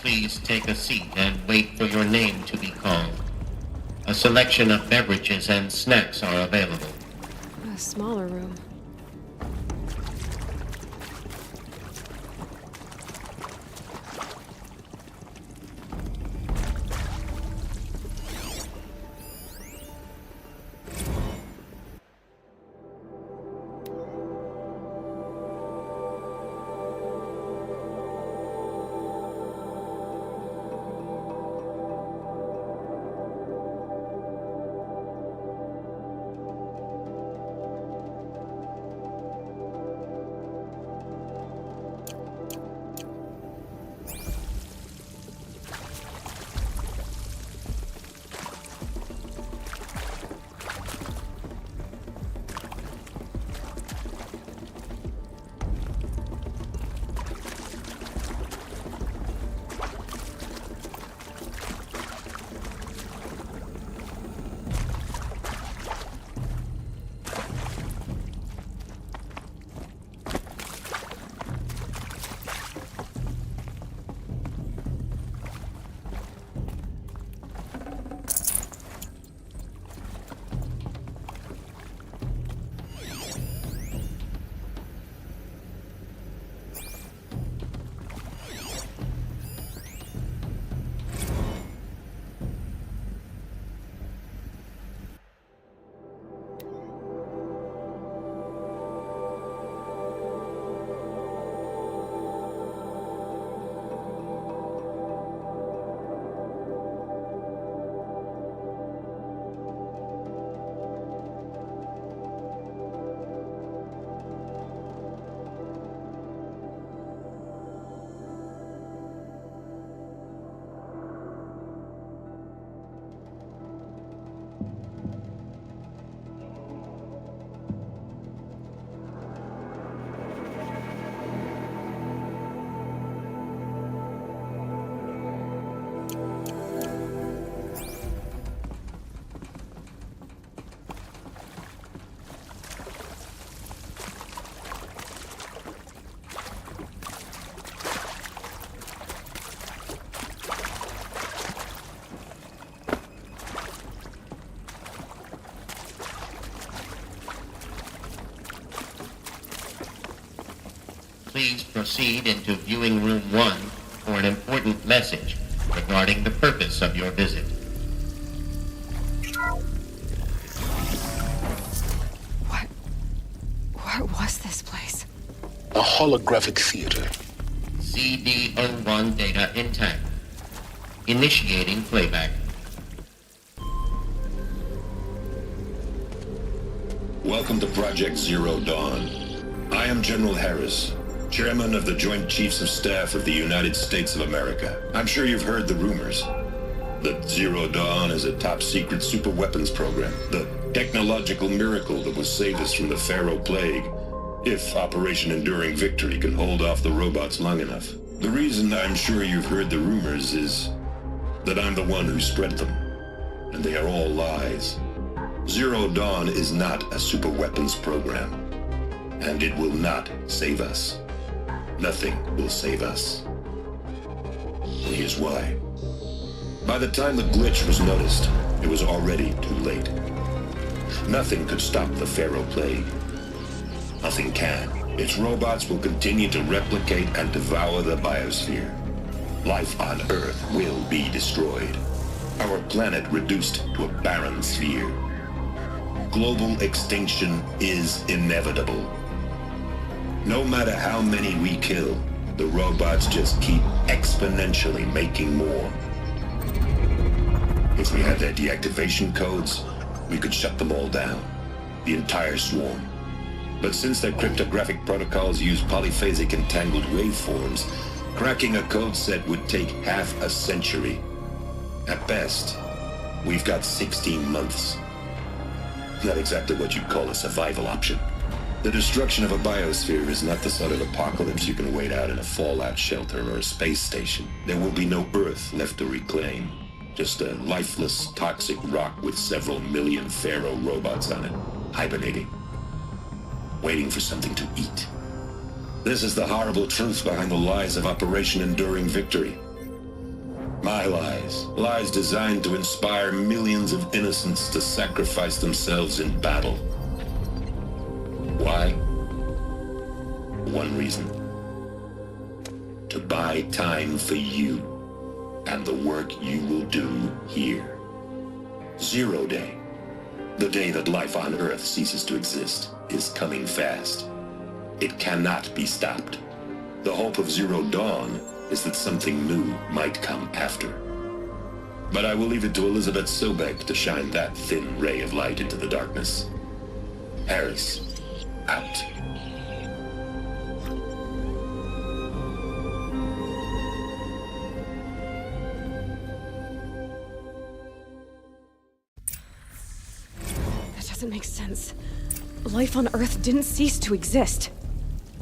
Please take a seat and wait for your name to be called. A selection of beverages and snacks are available. A smaller room. Please proceed into viewing room 1 for an important message regarding the purpose of your visit. What was this place? A holographic theater. CD01 data intact. Initiating playback. Welcome to Project Zero Dawn. I am General Harris, Chairman of the Joint Chiefs of Staff of the United States of America. I'm sure you've heard the rumors that Zero Dawn is a top-secret superweapons program, the technological miracle that will save us from the Pharaoh Plague, if Operation Enduring Victory can hold off the robots long enough. The reason I'm sure you've heard the rumors is that I'm the one who spread them, and they are all lies. Zero Dawn is not a superweapons program, and it will not save us. Nothing will save us. And here's why. By the time the glitch was noticed, it was already too late. Nothing could stop the Pharaoh Plague. Nothing can. Its robots will continue to replicate and devour the biosphere. Life on Earth will be destroyed. Our planet reduced to a barren sphere. Global extinction is inevitable. No matter how many we kill, the robots just keep exponentially making more. If we had their deactivation codes, we could shut them all down. The entire swarm. But since their cryptographic protocols use polyphasic entangled waveforms, cracking a code set would take half a century. At best, we've got 16 months. Not exactly what you'd call a survival option. The destruction of a biosphere is not the sort of apocalypse you can wait out in a fallout shelter or a space station. There will be no Earth left to reclaim. Just a lifeless, toxic rock with several million Pharaoh robots on it, hibernating, waiting for something to eat. This is the horrible truth behind the lies of Operation Enduring Victory. My lies. Lies designed to inspire millions of innocents to sacrifice themselves in battle. Why? One reason. To buy time for you and the work you will do here. 0 Day. The day that life on Earth ceases to exist is coming fast. It cannot be stopped. The hope of Zero Dawn is that something new might come after. But I will leave it to Elizabeth Sobek to shine that thin ray of light into the darkness. Harris, out. That doesn't make sense. Life on Earth didn't cease to exist.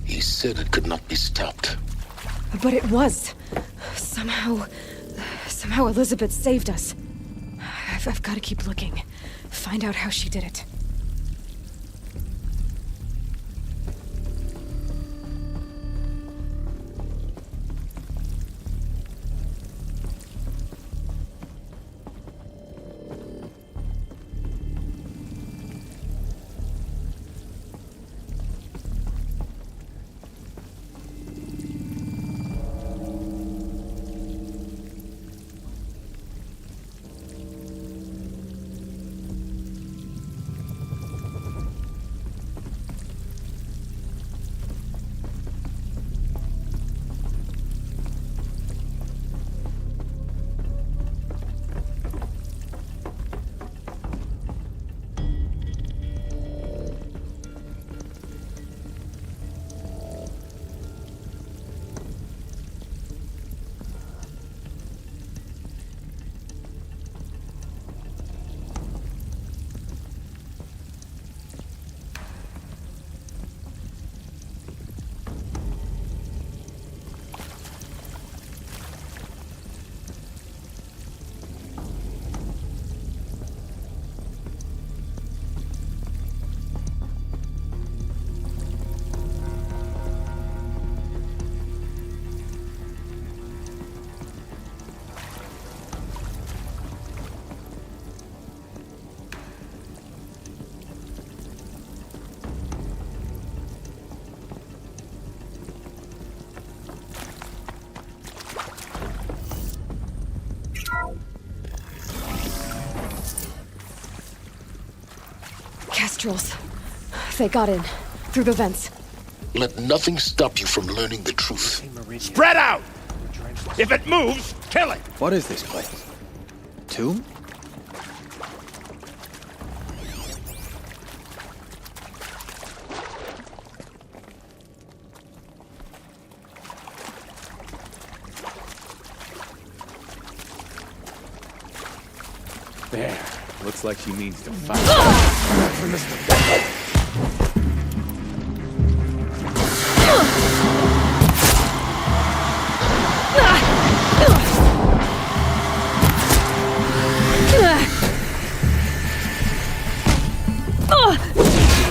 He said it could not be stopped. But it was. Somehow Elizabeth saved us. I've got to keep looking. Find out how she did it. Kestrels. They got in. Through the vents. Let nothing stop you from learning the truth. Spread out! If it moves, kill it! What is this place? Tomb? There. Looks like she means to fight.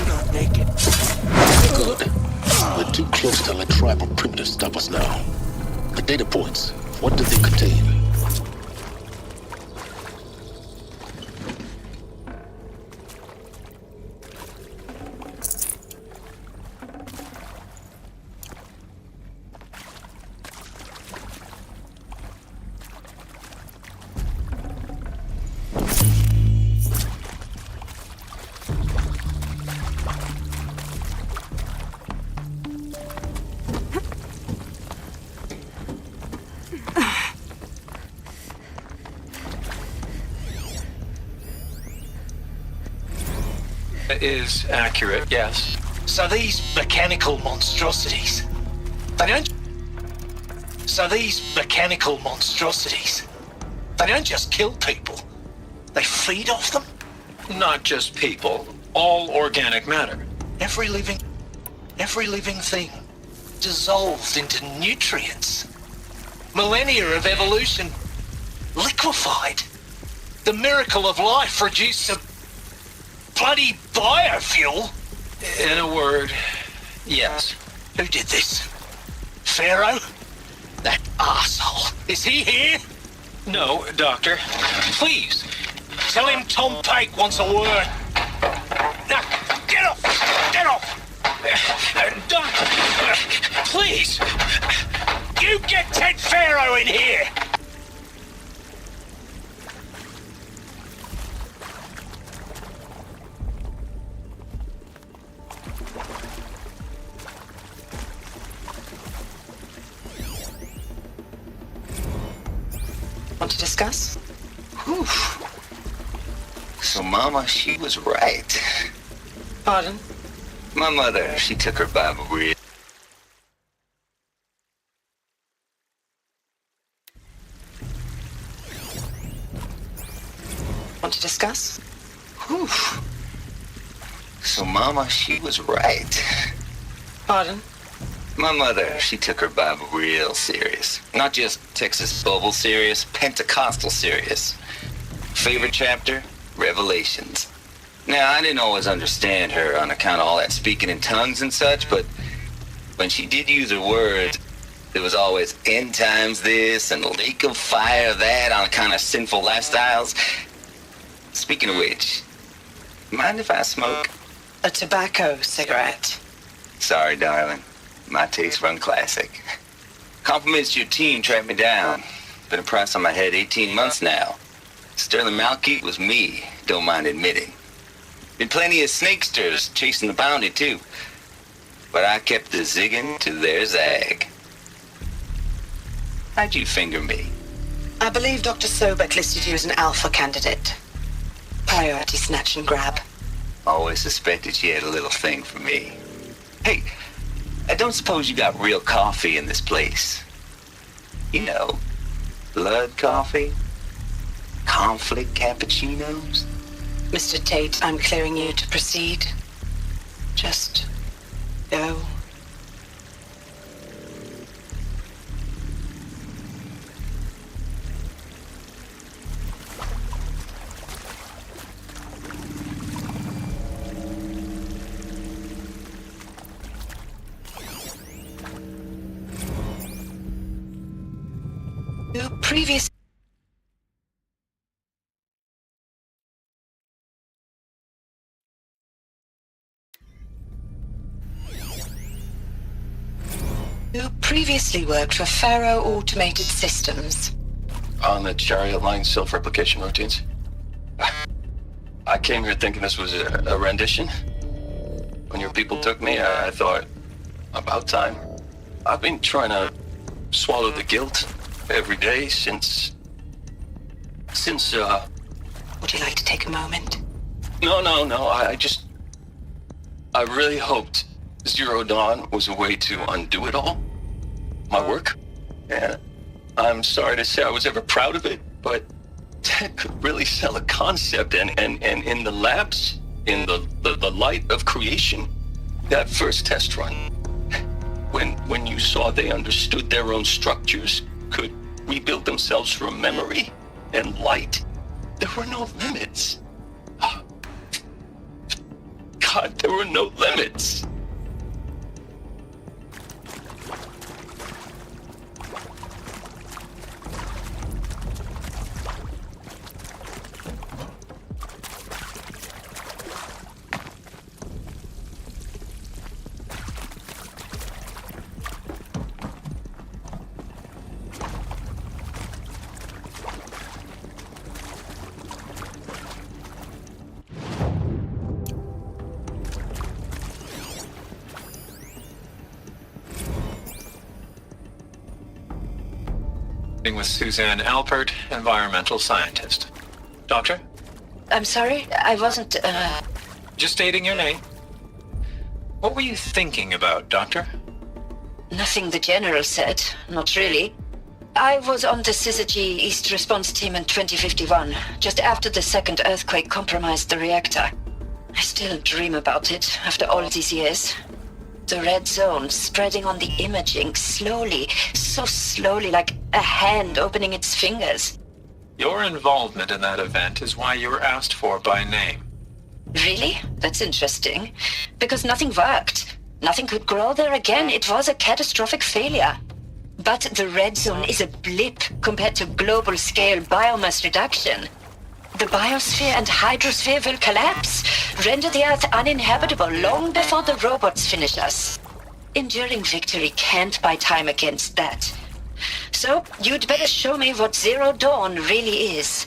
Not naked. Good. We're too close to let tribal primitives stop us now. The data points. What do they contain? Is accurate, yes. So these mechanical monstrosities, they don't just kill people. They feed off them. Not just people, all organic matter. Every living thing dissolved into nutrients. Millennia of evolution liquefied. The miracle of life reduced to bloody biofuel? In a word, yes. Who did this? Pharaoh? That arsehole. Is he here? No, Doctor. Please. Tell him Tom Pike wants a word. Now, get off! Get off! Doctor, please. You get Ted Faro in here! Want to discuss? Whew. So Mama, she was right. Pardon? My mother, she took her Bible real. Want to discuss? Whew. So Mama, she was right. Pardon? My mother, she took her Bible real serious. Not just Texas Bible serious, Pentecostal serious. Favorite chapter? Revelations. Now, I didn't always understand her on account of all that speaking in tongues and such, but when she did use her words, there was always end times this and lake of fire that on account of sinful lifestyles. Speaking of which, mind if I smoke? A tobacco cigarette. Sorry, darling. My taste run classic. Compliments to your team tracked me down. Been a price on my head 18 months now. Sterling Malkeet was me, don't mind admitting. Been plenty of snakesters chasing the bounty, too. But I kept the zigging to their zag. How'd you finger me? I believe Dr. Sobek listed you as an alpha candidate. Priority snatch and grab. Always suspected she had a little thing for me. Hey, I don't suppose you got real coffee in this place. You know, blood coffee? Conflict cappuccinos? Mr. Tate, I'm clearing you to proceed. Just go. Previous You previously worked for Faro Automated Systems. On the Chariot Line self-replication routines? I came here thinking this was a rendition. When your people took me, I thought, about time. I've been trying to swallow the guilt every day since... Would you like to take a moment? No, I really hoped Zero Dawn was a way to undo it all. My work. And I'm sorry to say I was ever proud of it, but Ted could really sell a concept, and in the labs, in the light of creation, that first test run, when you saw they understood their own structures, could rebuild themselves from memory and light, there were no limits. God, there were no limits. With Suzanne Alpert, environmental scientist. Doctor? I'm sorry, I wasn't, Just stating your name. What were you thinking about, Doctor? Nothing the General said, not really. I was on the Syzygy East Response Team in 2051, just after the second earthquake compromised the reactor. I still dream about it, after all these years. The red zone spreading on the imaging, slowly, so slowly, like a hand opening its fingers. Your involvement in that event is why you were asked for by name. Really? That's interesting. Because nothing worked. Nothing could grow there again. It was a catastrophic failure. But the red zone is a blip compared to global-scale biomass reduction. The biosphere and hydrosphere will collapse, render the Earth uninhabitable long before the robots finish us. Enduring victory can't buy time against that. So, you'd better show me what Zero Dawn really is.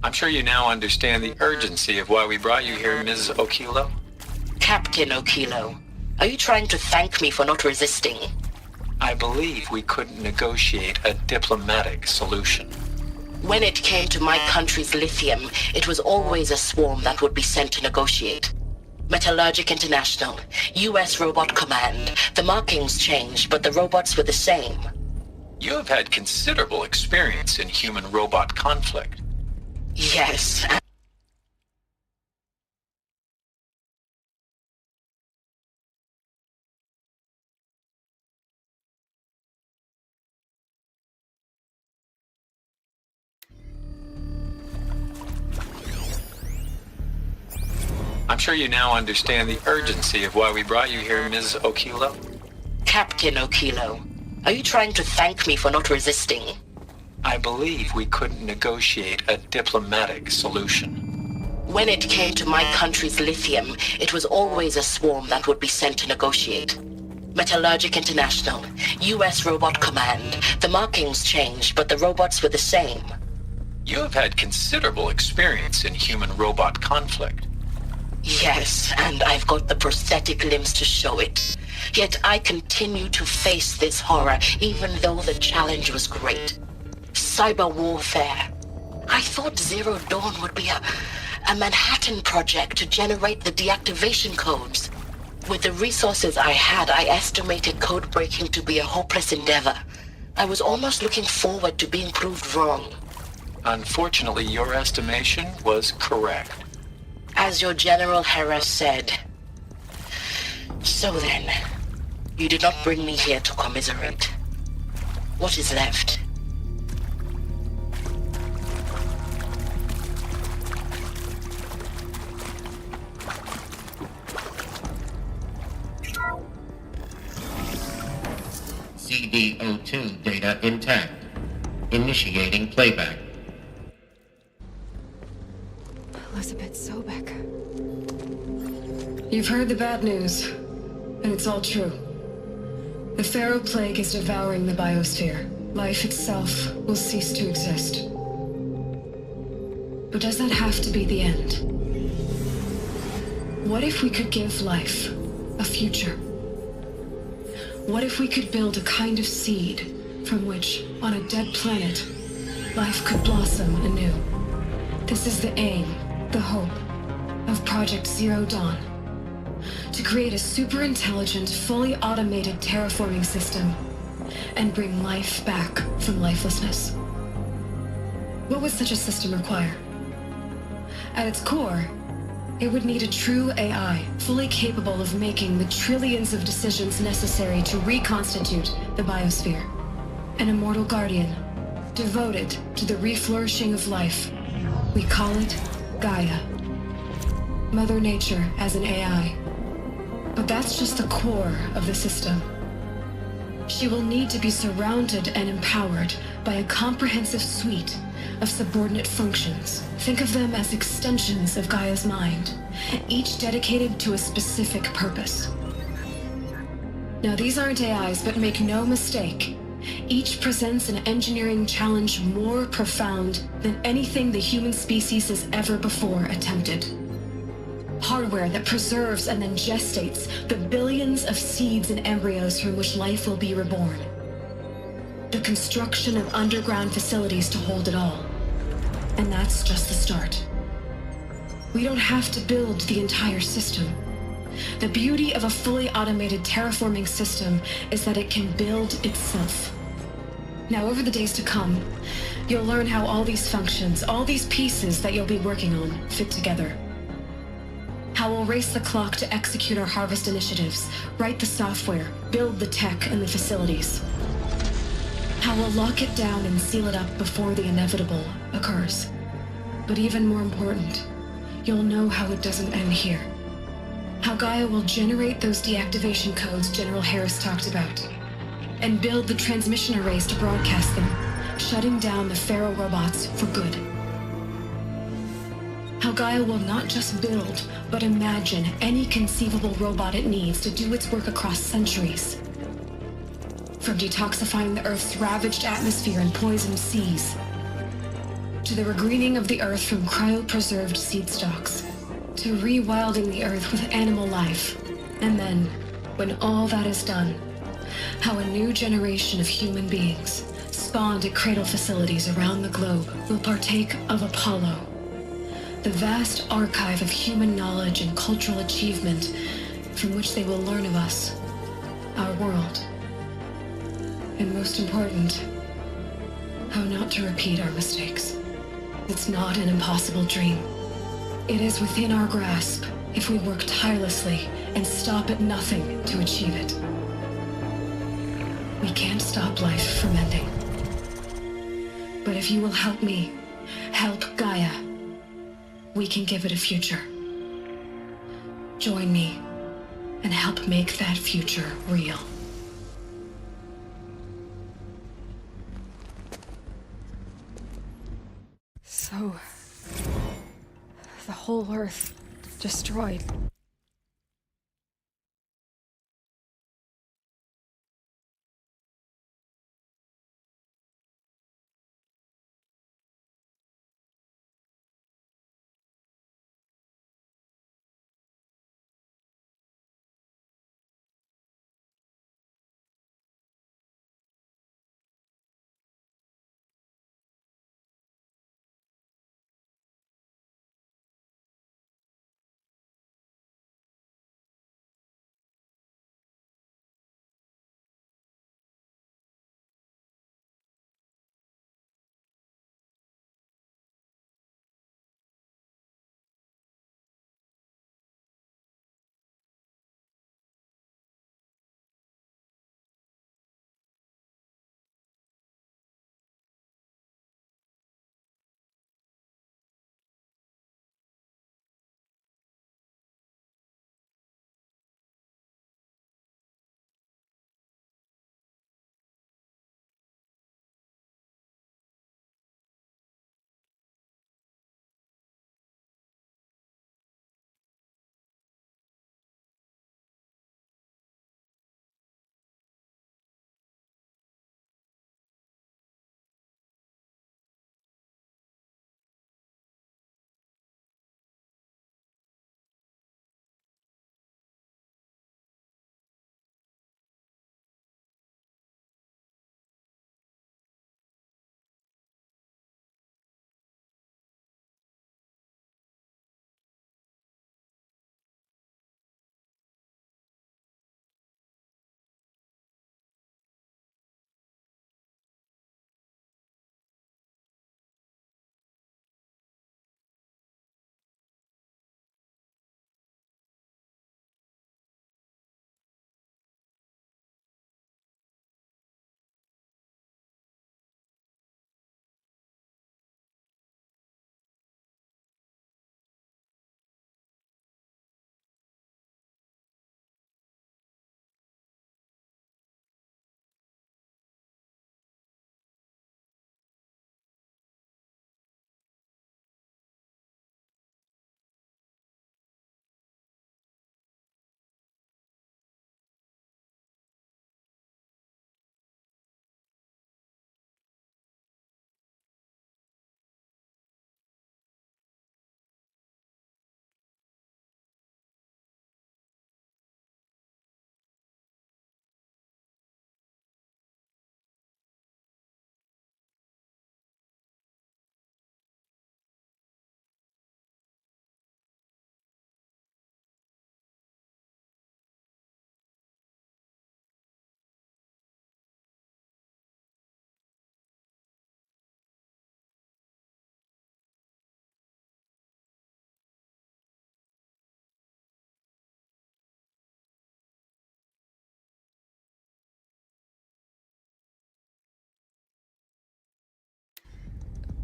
I'm sure you now understand the urgency of why we brought you here, Ms. Okilo. Captain Okilo, are you trying to thank me for not resisting? I believe we couldn't negotiate a diplomatic solution. When it came to my country's lithium, it was always a swarm that would be sent to negotiate. Metallurgic International, U.S. Robot Command. The markings changed, but the robots were the same. You have had considerable experience in human-robot conflict. Yes. I'm sure you now understand the urgency of why we brought you here, Ms. Okilo. Captain Okilo, are you trying to thank me for not resisting? I believe we couldn't negotiate a diplomatic solution. When it came to my country's lithium, it was always a swarm that would be sent to negotiate. Metallurgic International, U.S. Robot Command. The markings changed, but the robots were the same. You have had considerable experience in human-robot conflict. Yes, and I've got the prosthetic limbs to show it. Yet I continue to face this horror, even though the challenge was great. Cyber warfare. I thought Zero Dawn would be a Manhattan project to generate the deactivation codes. With the resources I had, I estimated code breaking to be a hopeless endeavor. I was almost looking forward to being proved wrong. Unfortunately, your estimation was correct. As your General Hera said. So then, you did not bring me here to commiserate. What is left? CD02 data intact. Initiating playback. Elizabeth Sobek. You've heard the bad news, and it's all true. The Pharaoh Plague is devouring the biosphere. Life itself will cease to exist. But does that have to be the end? What if we could give life a future? What if we could build a kind of seed from which, on a dead planet, life could blossom anew? This is the aim, the hope, of Project Zero Dawn. To create a super-intelligent, fully automated terraforming system and bring life back from lifelessness. What would such a system require? At its core, it would need a true AI, fully capable of making the trillions of decisions necessary to reconstitute the biosphere. An immortal guardian, devoted to the reflourishing of life. We call it Gaia. Mother Nature as an AI. But that's just the core of the system. She will need to be surrounded and empowered by a comprehensive suite of subordinate functions. Think of them as extensions of Gaia's mind, each dedicated to a specific purpose. Now, these aren't AIs, but make no mistake, each presents an engineering challenge more profound than anything the human species has ever before attempted. Hardware that preserves and then gestates the billions of seeds and embryos from which life will be reborn. The construction of underground facilities to hold it all. And that's just the start. We don't have to build the entire system. The beauty of a fully automated terraforming system is that it can build itself. Now, over the days to come, you'll learn how all these functions, all these pieces that you'll be working on, fit together. How we'll race the clock to execute our harvest initiatives, write the software, build the tech and the facilities. How we'll lock it down and seal it up before the inevitable occurs. But even more important, you'll know how it doesn't end here. How Gaia will generate those deactivation codes General Harris talked about, and build the transmission arrays to broadcast them, shutting down the Pharaoh robots for good. How Gaia will not just build, but imagine any conceivable robot it needs to do its work across centuries. From detoxifying the Earth's ravaged atmosphere and poisoned seas, to the regreening of the Earth from cryopreserved seed stalks, to rewilding the Earth with animal life. And then, when all that is done, how a new generation of human beings, spawned at cradle facilities around the globe, will partake of Apollo, the vast archive of human knowledge and cultural achievement from which they will learn of us, our world. And most important, how not to repeat our mistakes. It's not an impossible dream. It is within our grasp if we work tirelessly and stop at nothing to achieve it. We can't stop life from ending. But if you will help me, help Gaia, we can give it a future. Join me and help make that future real. So, the whole Earth destroyed.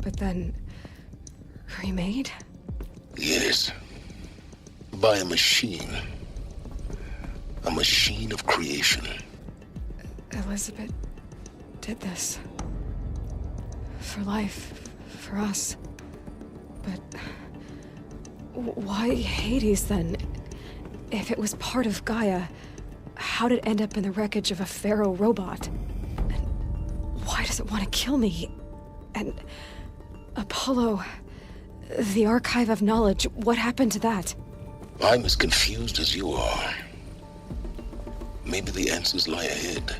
But then... remade? Yes. By a machine. A machine of creation. Elizabeth did this. For life. For us. But... why Hades, then? If it was part of Gaia, how did it end up in the wreckage of a Pharaoh robot? And why does it want to kill me? And... Apollo... the Archive of Knowledge, what happened to that? I'm as confused as you are. Maybe the answers lie ahead.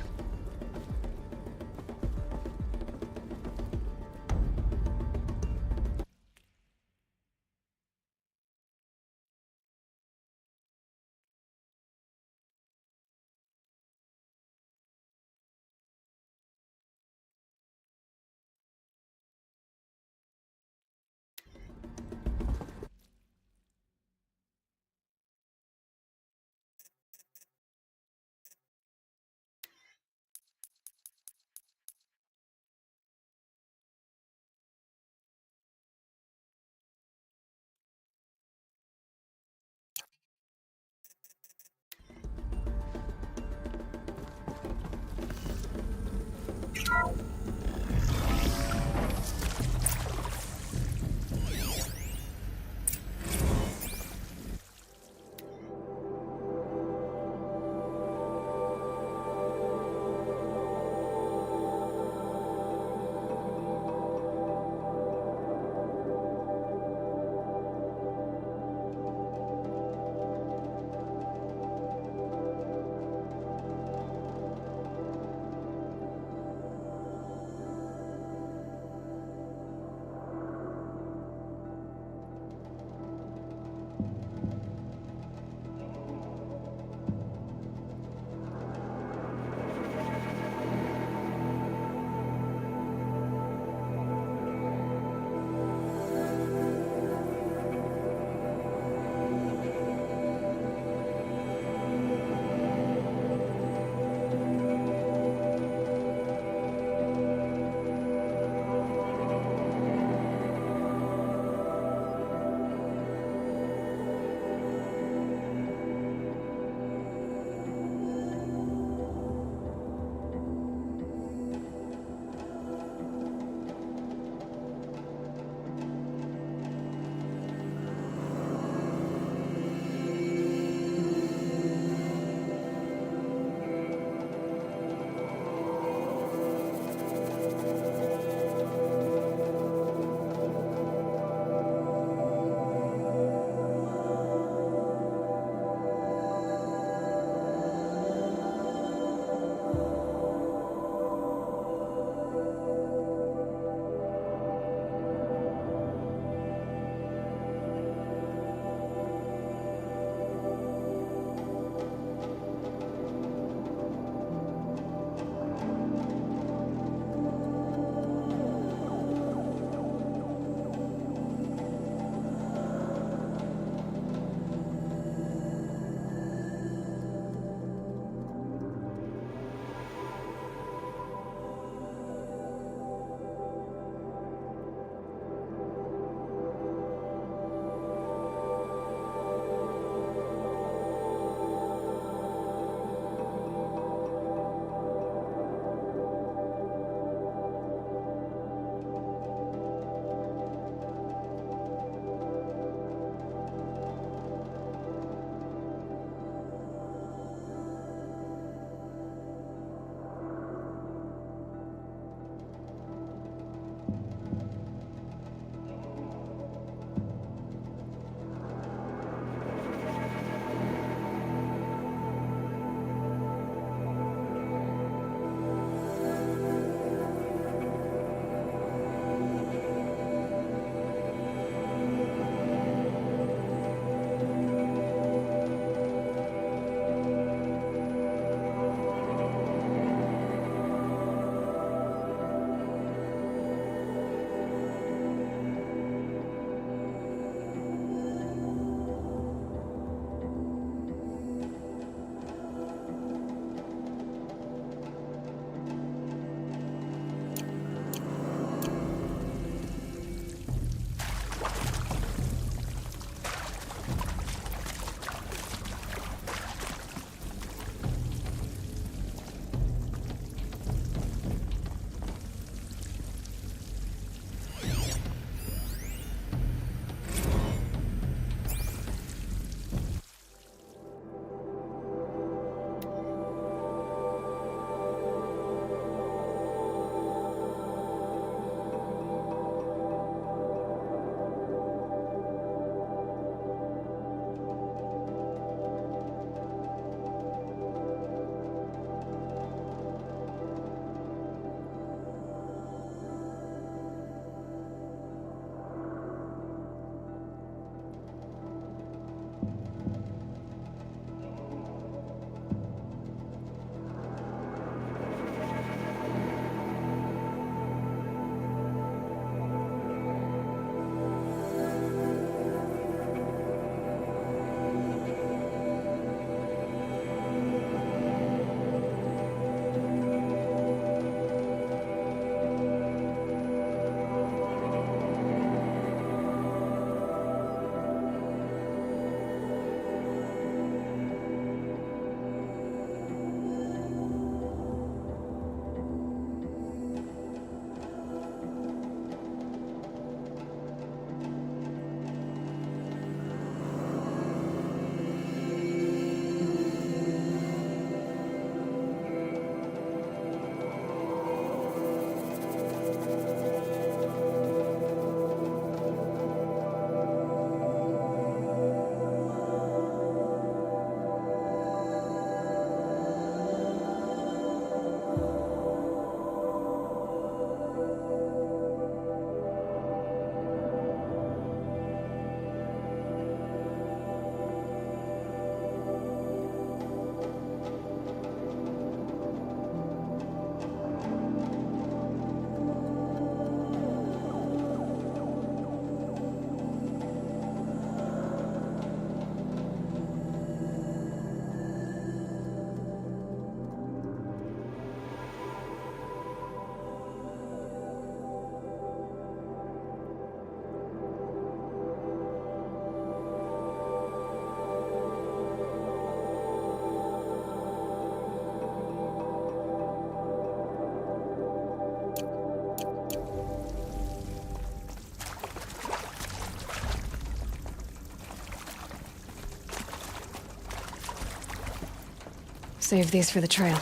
save these for the trail.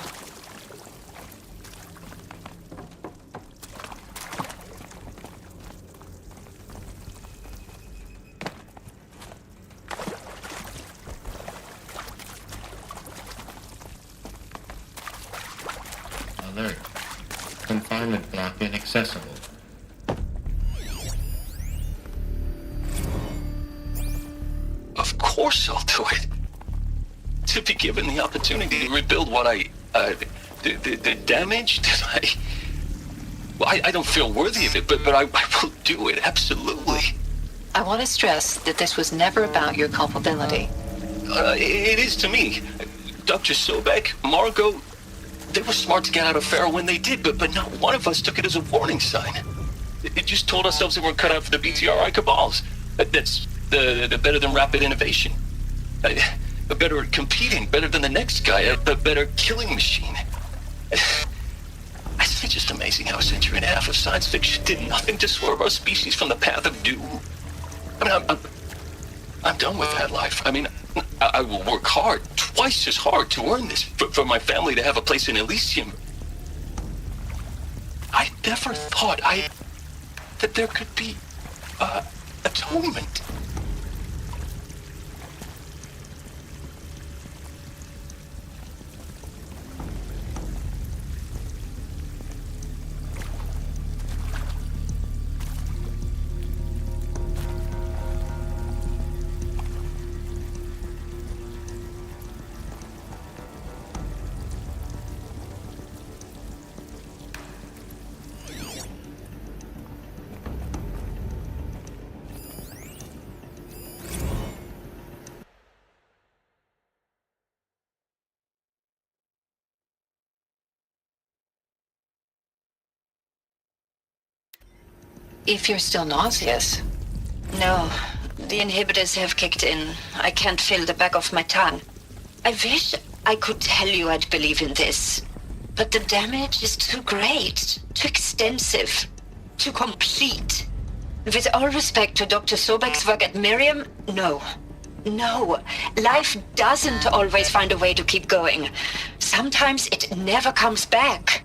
Alert. Confinement block inaccessible. Of course I'll do it. To be given the opportunity to rebuild what the damage that I don't feel worthy of it, but I will do it, absolutely. I want to stress that this was never about your culpability. It is to me. Dr. Sobek, Margot, they were smart to get out of Pharaoh when they did, but not one of us took it as a warning sign. It just told ourselves that we're cut out for the BTRI cabals. That's the better than rapid innovation. Better at competing, better than the next guy, a better killing machine. It's just amazing how a century and a half of science fiction did nothing to swerve our species from the path of doom. I mean, I'm done with that life. I mean, I will work hard, twice as hard, to earn this, for my family to have a place in Elysium. I never thought that there could be atonement. If you're still nauseous. No, the inhibitors have kicked in. I can't feel the back of my tongue. I wish I could tell you I'd believe in this. But the damage is too great, too extensive, too complete. With all respect to Dr. Sobek's work at Miriam, no. No, life doesn't always find a way to keep going. Sometimes it never comes back.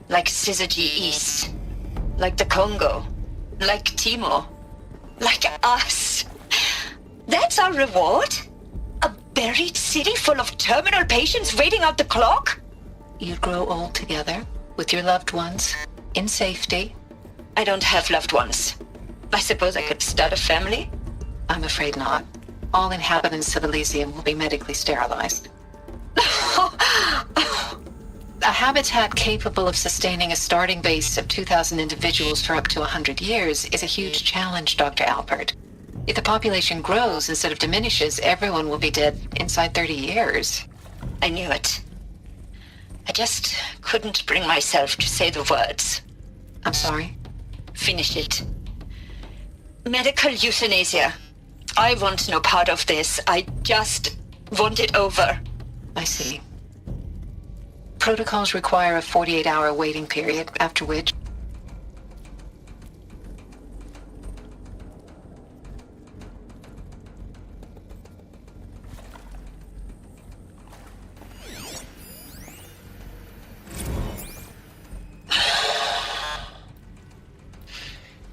Like Syzygy East. Like the Congo. Like Timo. Like us. That's our reward? A buried city full of terminal patients waiting out the clock? You'd grow old together, with your loved ones, in safety. I don't have loved ones. I suppose I could start a family? I'm afraid not. All inhabitants of Elysium will be medically sterilized. A habitat capable of sustaining a starting base of 2,000 individuals for up to 100 years is a huge challenge, Dr. Alpert. If the population grows instead of diminishes, everyone will be dead inside 30 years. I knew it. I just couldn't bring myself to say the words. I'm sorry? Finish it. Medical euthanasia. I want no part of this. I just want it over. I see. Protocols require a 48-hour waiting period, after which...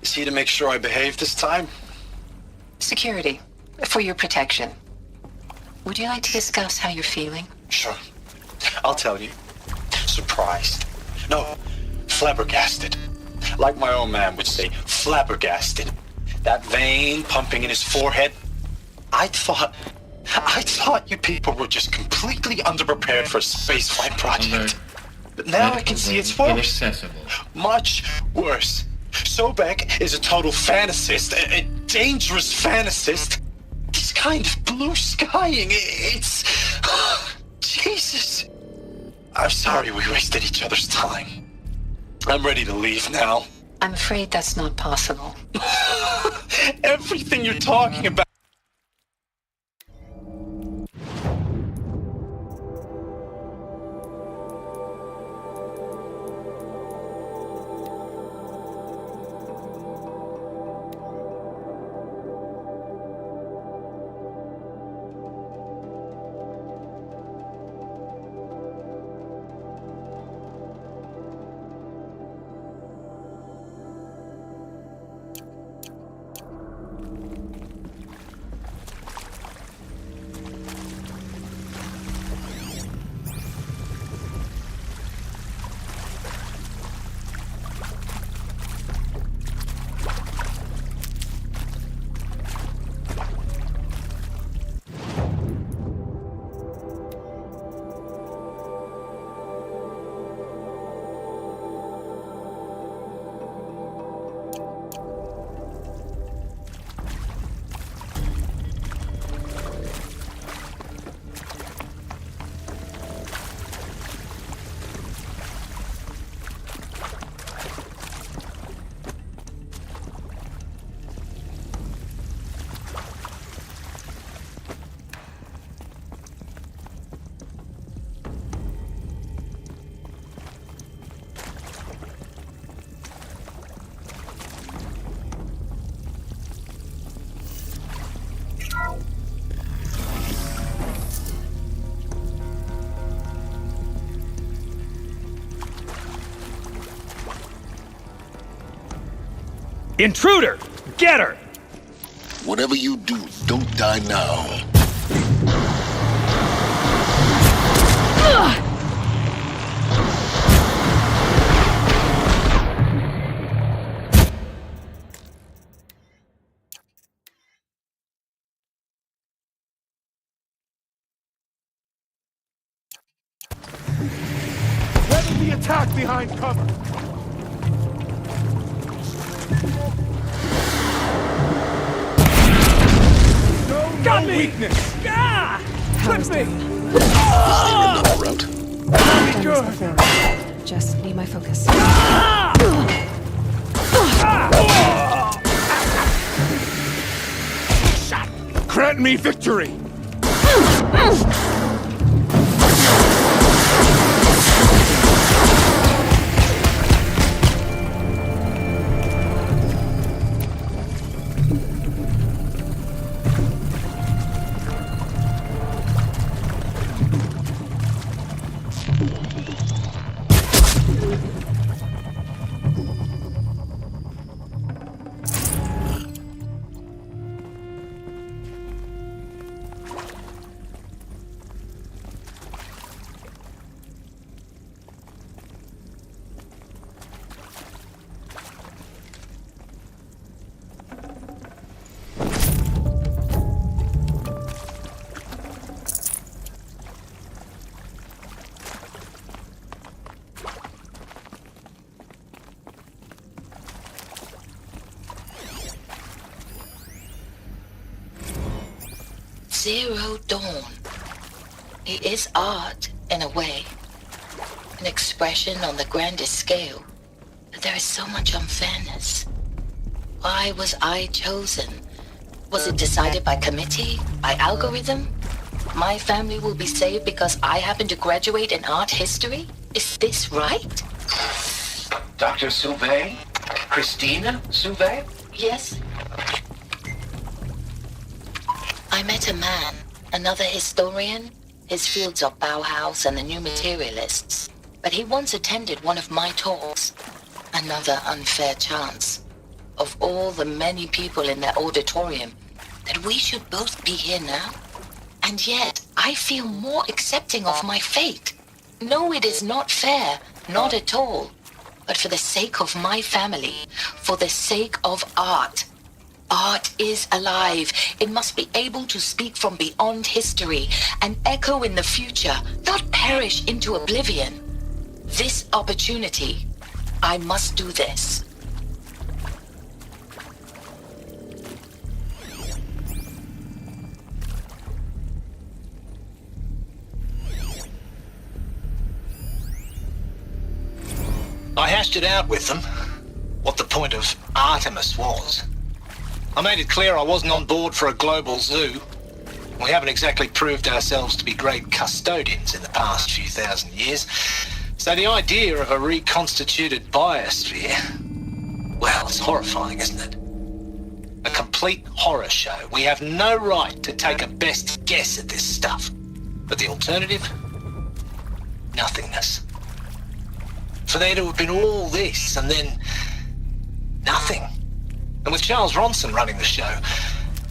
Is he to make sure I behave this time? Security. For your protection. Would you like to discuss how you're feeling? Sure. I'll tell you. Surprised. No, flabbergasted. Like my own man would say, flabbergasted. That vein pumping in his forehead. I thought you people were just completely underprepared for a spaceflight project. But now I can see it's worse. Much worse. Sobek is a total fantasist, a dangerous fantasist. He's kind of blue skying. It's... Jesus. I'm sorry we wasted each other's time. I'm ready to leave now. I'm afraid that's not possible. Everything you're talking about... Intruder! Get her! Whatever you do, don't die now. Weather the attack behind cover! Got me! Weakness! Ah! Flip me! Another route? Be good! Just need my focus. Grant me victory! Zero Dawn. It is art, in a way. An expression on the grandest scale. But there is so much unfairness. Why was I chosen? Was it decided by committee? By algorithm? My family will be saved because I happen to graduate in art history? Is this right? Dr. Sauvé? Christina Sauvé? Yes. I met a man, another historian. His fields are Bauhaus and the New Materialists. But he once attended one of my talks. Another unfair chance. Of all the many people in that auditorium, that we should both be here now. And yet, I feel more accepting of my fate. No, it is not fair, not at all. But for the sake of my family, for the sake of art. Art is alive. It must be able to speak from beyond history and echo in the future, not perish into oblivion. This opportunity, I must do this. I hashed it out with them, what the point of Artemis was. I made it clear I wasn't on board for a global zoo. We haven't exactly proved ourselves to be great custodians in the past few thousand years. So the idea of a reconstituted biosphere, well, it's horrifying, isn't it? A complete horror show. We have no right to take a best guess at this stuff. But the alternative? Nothingness. For there to have been all this and then nothing. And with Charles Ronson running the show,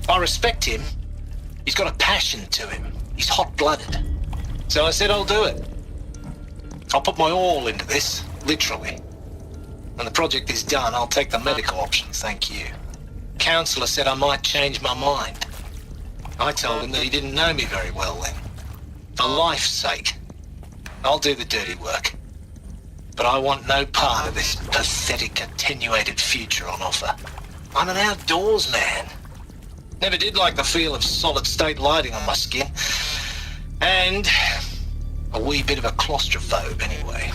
I respect him. He's got a passion to him. He's hot-blooded. So I said I'll do it. I'll put my all into this, literally. When the project is done, I'll take the medical option, thank you. Counselor said I might change my mind. I told him that he didn't know me very well then. For life's sake, I'll do the dirty work. But I want no part of this pathetic, attenuated future on offer. I'm an outdoors man. Never did like the feel of solid-state lighting on my skin. And a wee bit of a claustrophobe, anyway.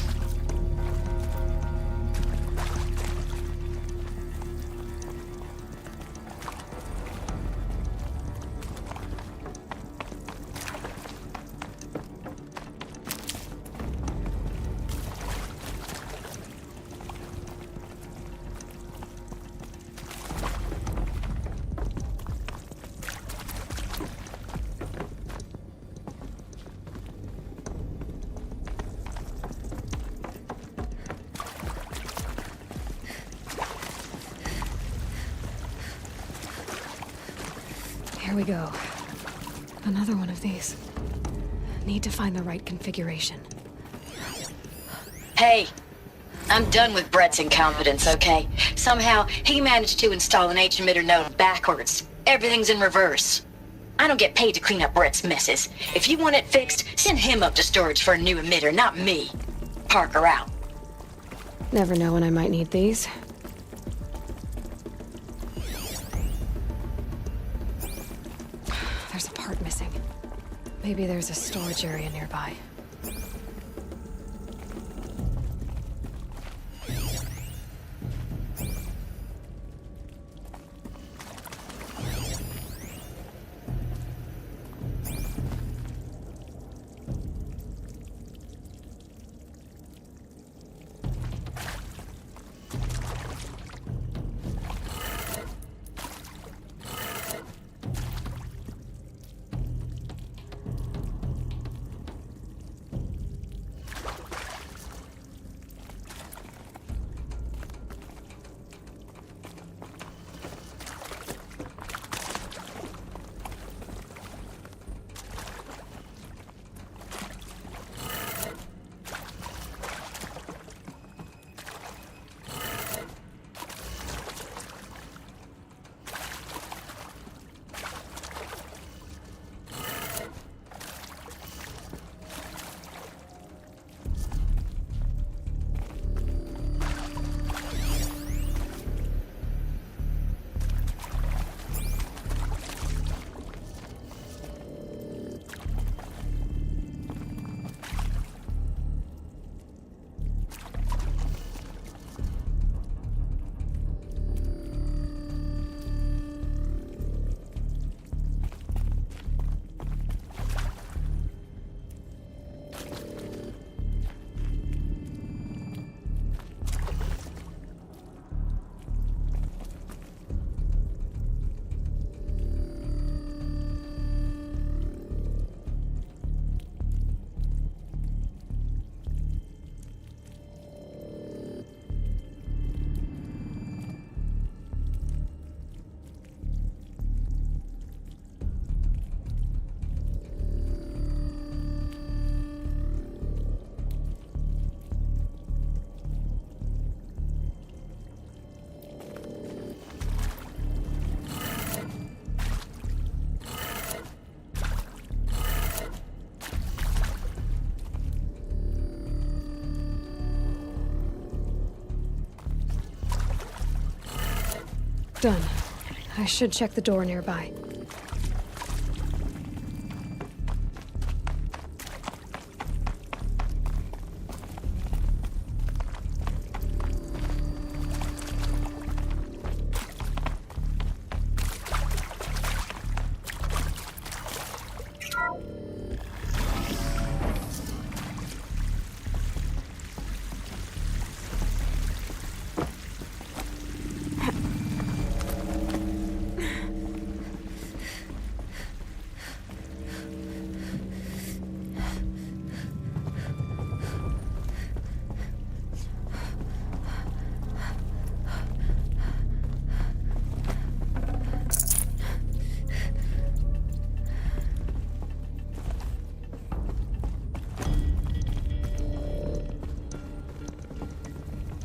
Here we go. Another one of these. Need to find the right configuration. Hey, I'm done with Brett's incompetence, okay? Somehow, he managed to install an H-emitter node backwards. Everything's in reverse. I don't get paid to clean up Brett's messes. If you want it fixed, send him up to storage for a new emitter, not me. Parker out. Never know when I might need these. There's a part missing. Maybe there's a storage area nearby. Done. I should check the door nearby.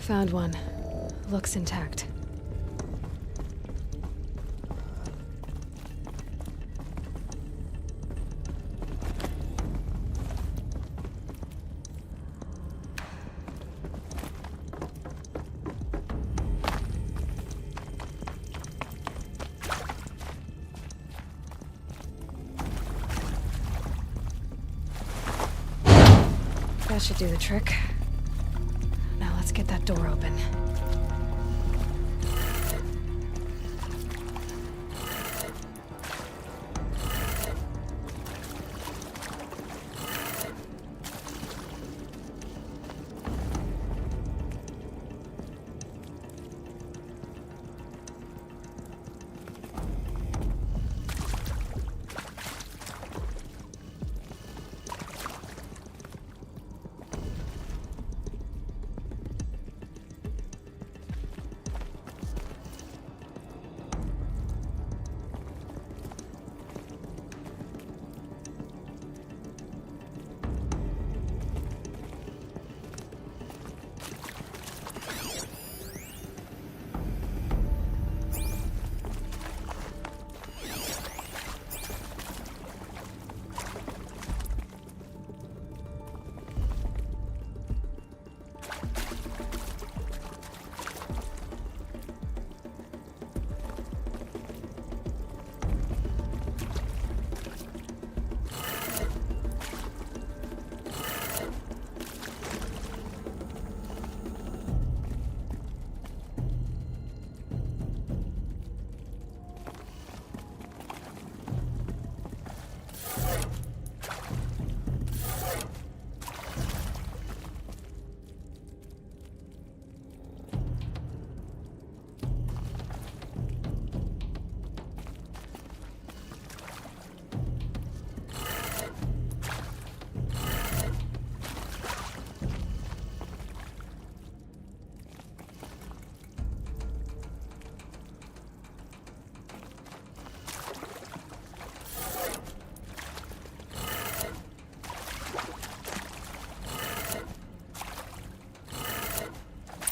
Found one. Looks intact. That should do the trick. Now let's get that door open.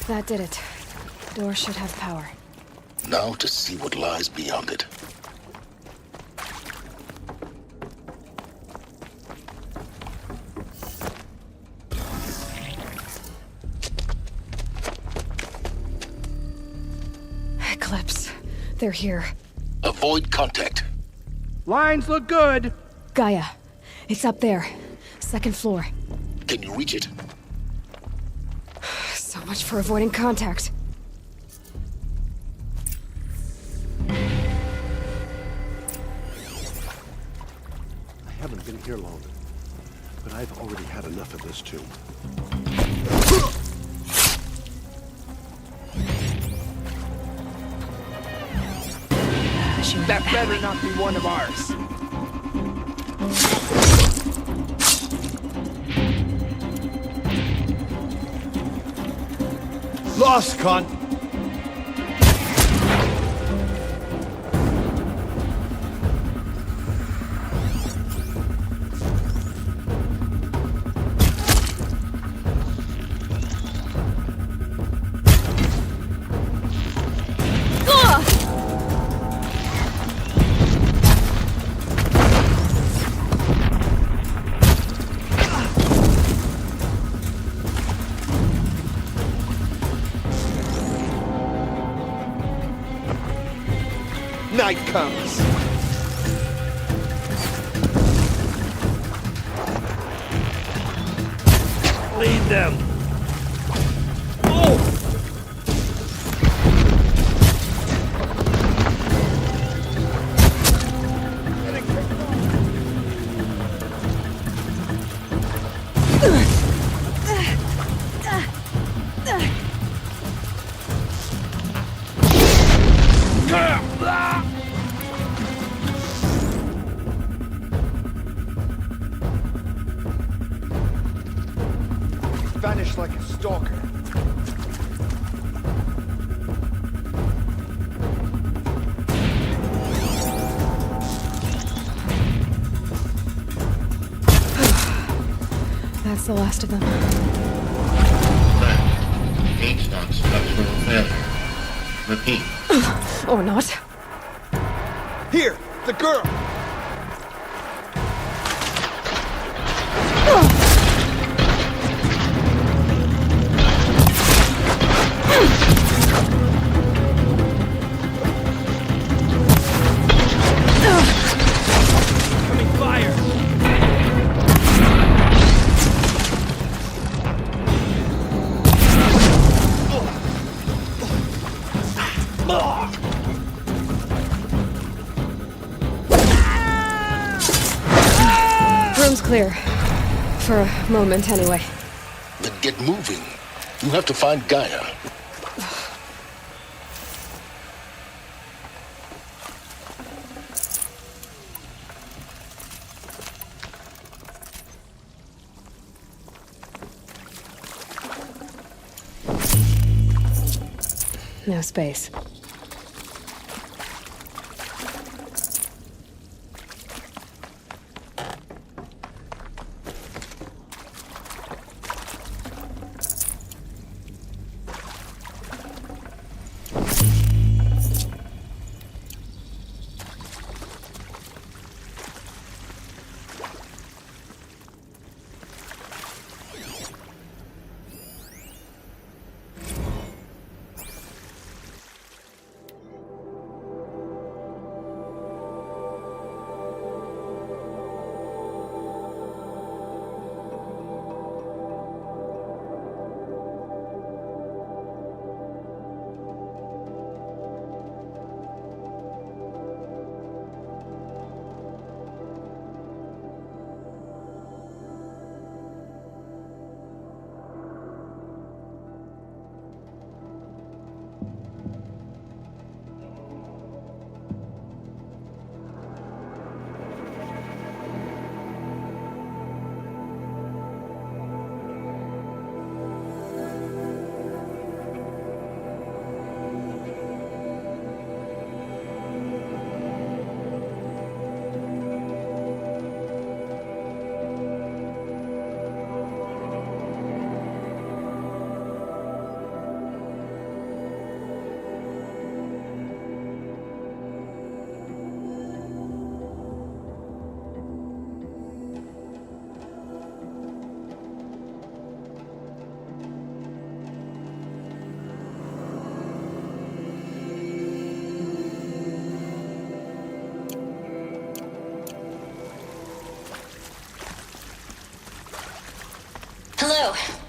That did it. Door should have power. Now to see what lies beyond it. Eclipse. They're here. Avoid contact. Lines look good. Gaia. It's up there. Second floor. Can you reach it? So much for avoiding contact. I haven't been here long, but I've already had enough of this tomb. That better not be one of ours. Lost, con. Night comes. Lead them. Vanished like a stalker. That's the last of them. Feedstock structural failure. Repeat. Or not. Here, the girl. Coming fire. Room's clear. For a moment, anyway. Then get moving. You have to find Gaia. No space.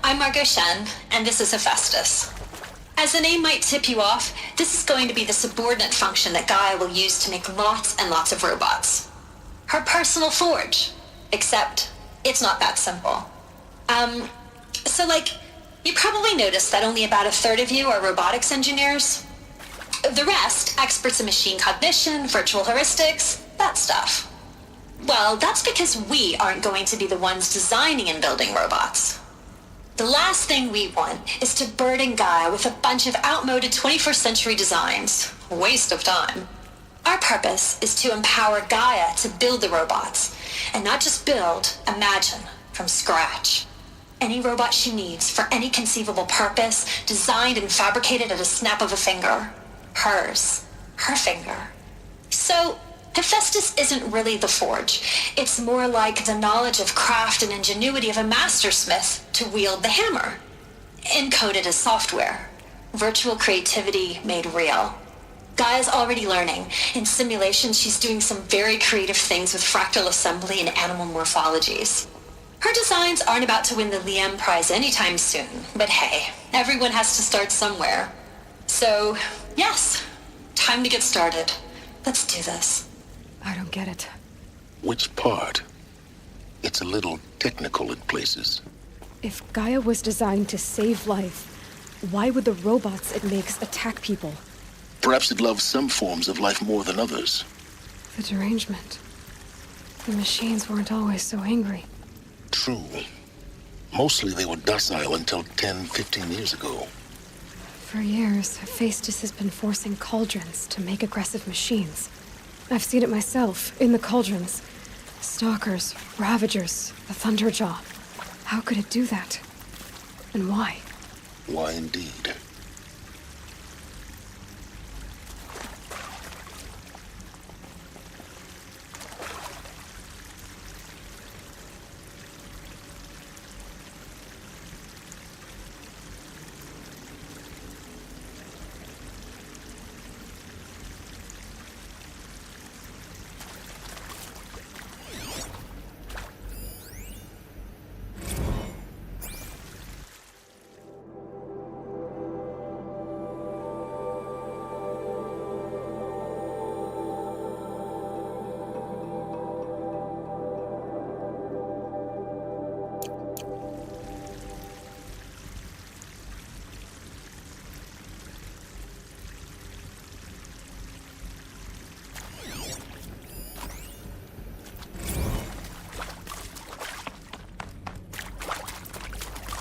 I'm Margot Shen, and this is Hephaestus. As the name might tip you off, this is going to be the subordinate function that Gaia will use to make lots and lots of robots. Her personal forge. Except, it's not that simple. You probably noticed that only about a third of you are robotics engineers. The rest, experts in machine cognition, virtual heuristics, that stuff. Well, that's because we aren't going to be the ones designing and building robots. The last thing we want is to burden Gaia with a bunch of outmoded 21st century designs. A waste of time. Our purpose is to empower Gaia to build the robots, and not just build, imagine, from scratch. Any robot she needs for any conceivable purpose, designed and fabricated at a snap of a finger. Hers. Her finger. So, Hephaestus isn't really the forge. It's more like the knowledge of craft and ingenuity of a mastersmith to wield the hammer. Encoded as software. Virtual creativity made real. Gaia's already learning. In simulations, she's doing some very creative things with fractal assembly and animal morphologies. Her designs aren't about to win the Liam Prize anytime soon, but hey, everyone has to start somewhere. So, yes, time to get started. Let's do this. I don't get it. Which part? It's a little technical in places. If Gaia was designed to save life, why would the robots it makes attack people? Perhaps it loves some forms of life more than others. The derangement. The machines weren't always so angry. True. Mostly they were docile until 10, 15 years ago. For years, Hephaestus has been forcing cauldrons to make aggressive machines. I've seen it myself, in the cauldrons. Stalkers, Ravagers, the Thunderjaw. How could it do that? And why? Why indeed?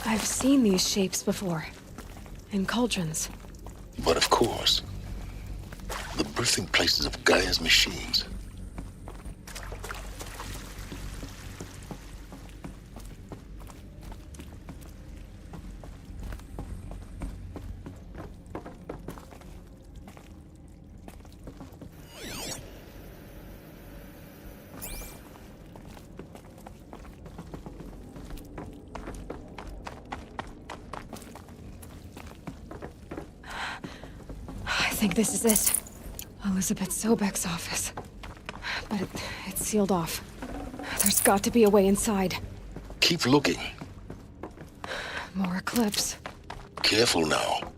I've seen these shapes before. In cauldrons. But of course, the birthing places of Gaia's machines. I think this is it. Elizabeth Sobek's office. But it's sealed off. There's got to be a way inside. Keep looking. More Eclipse. Careful now.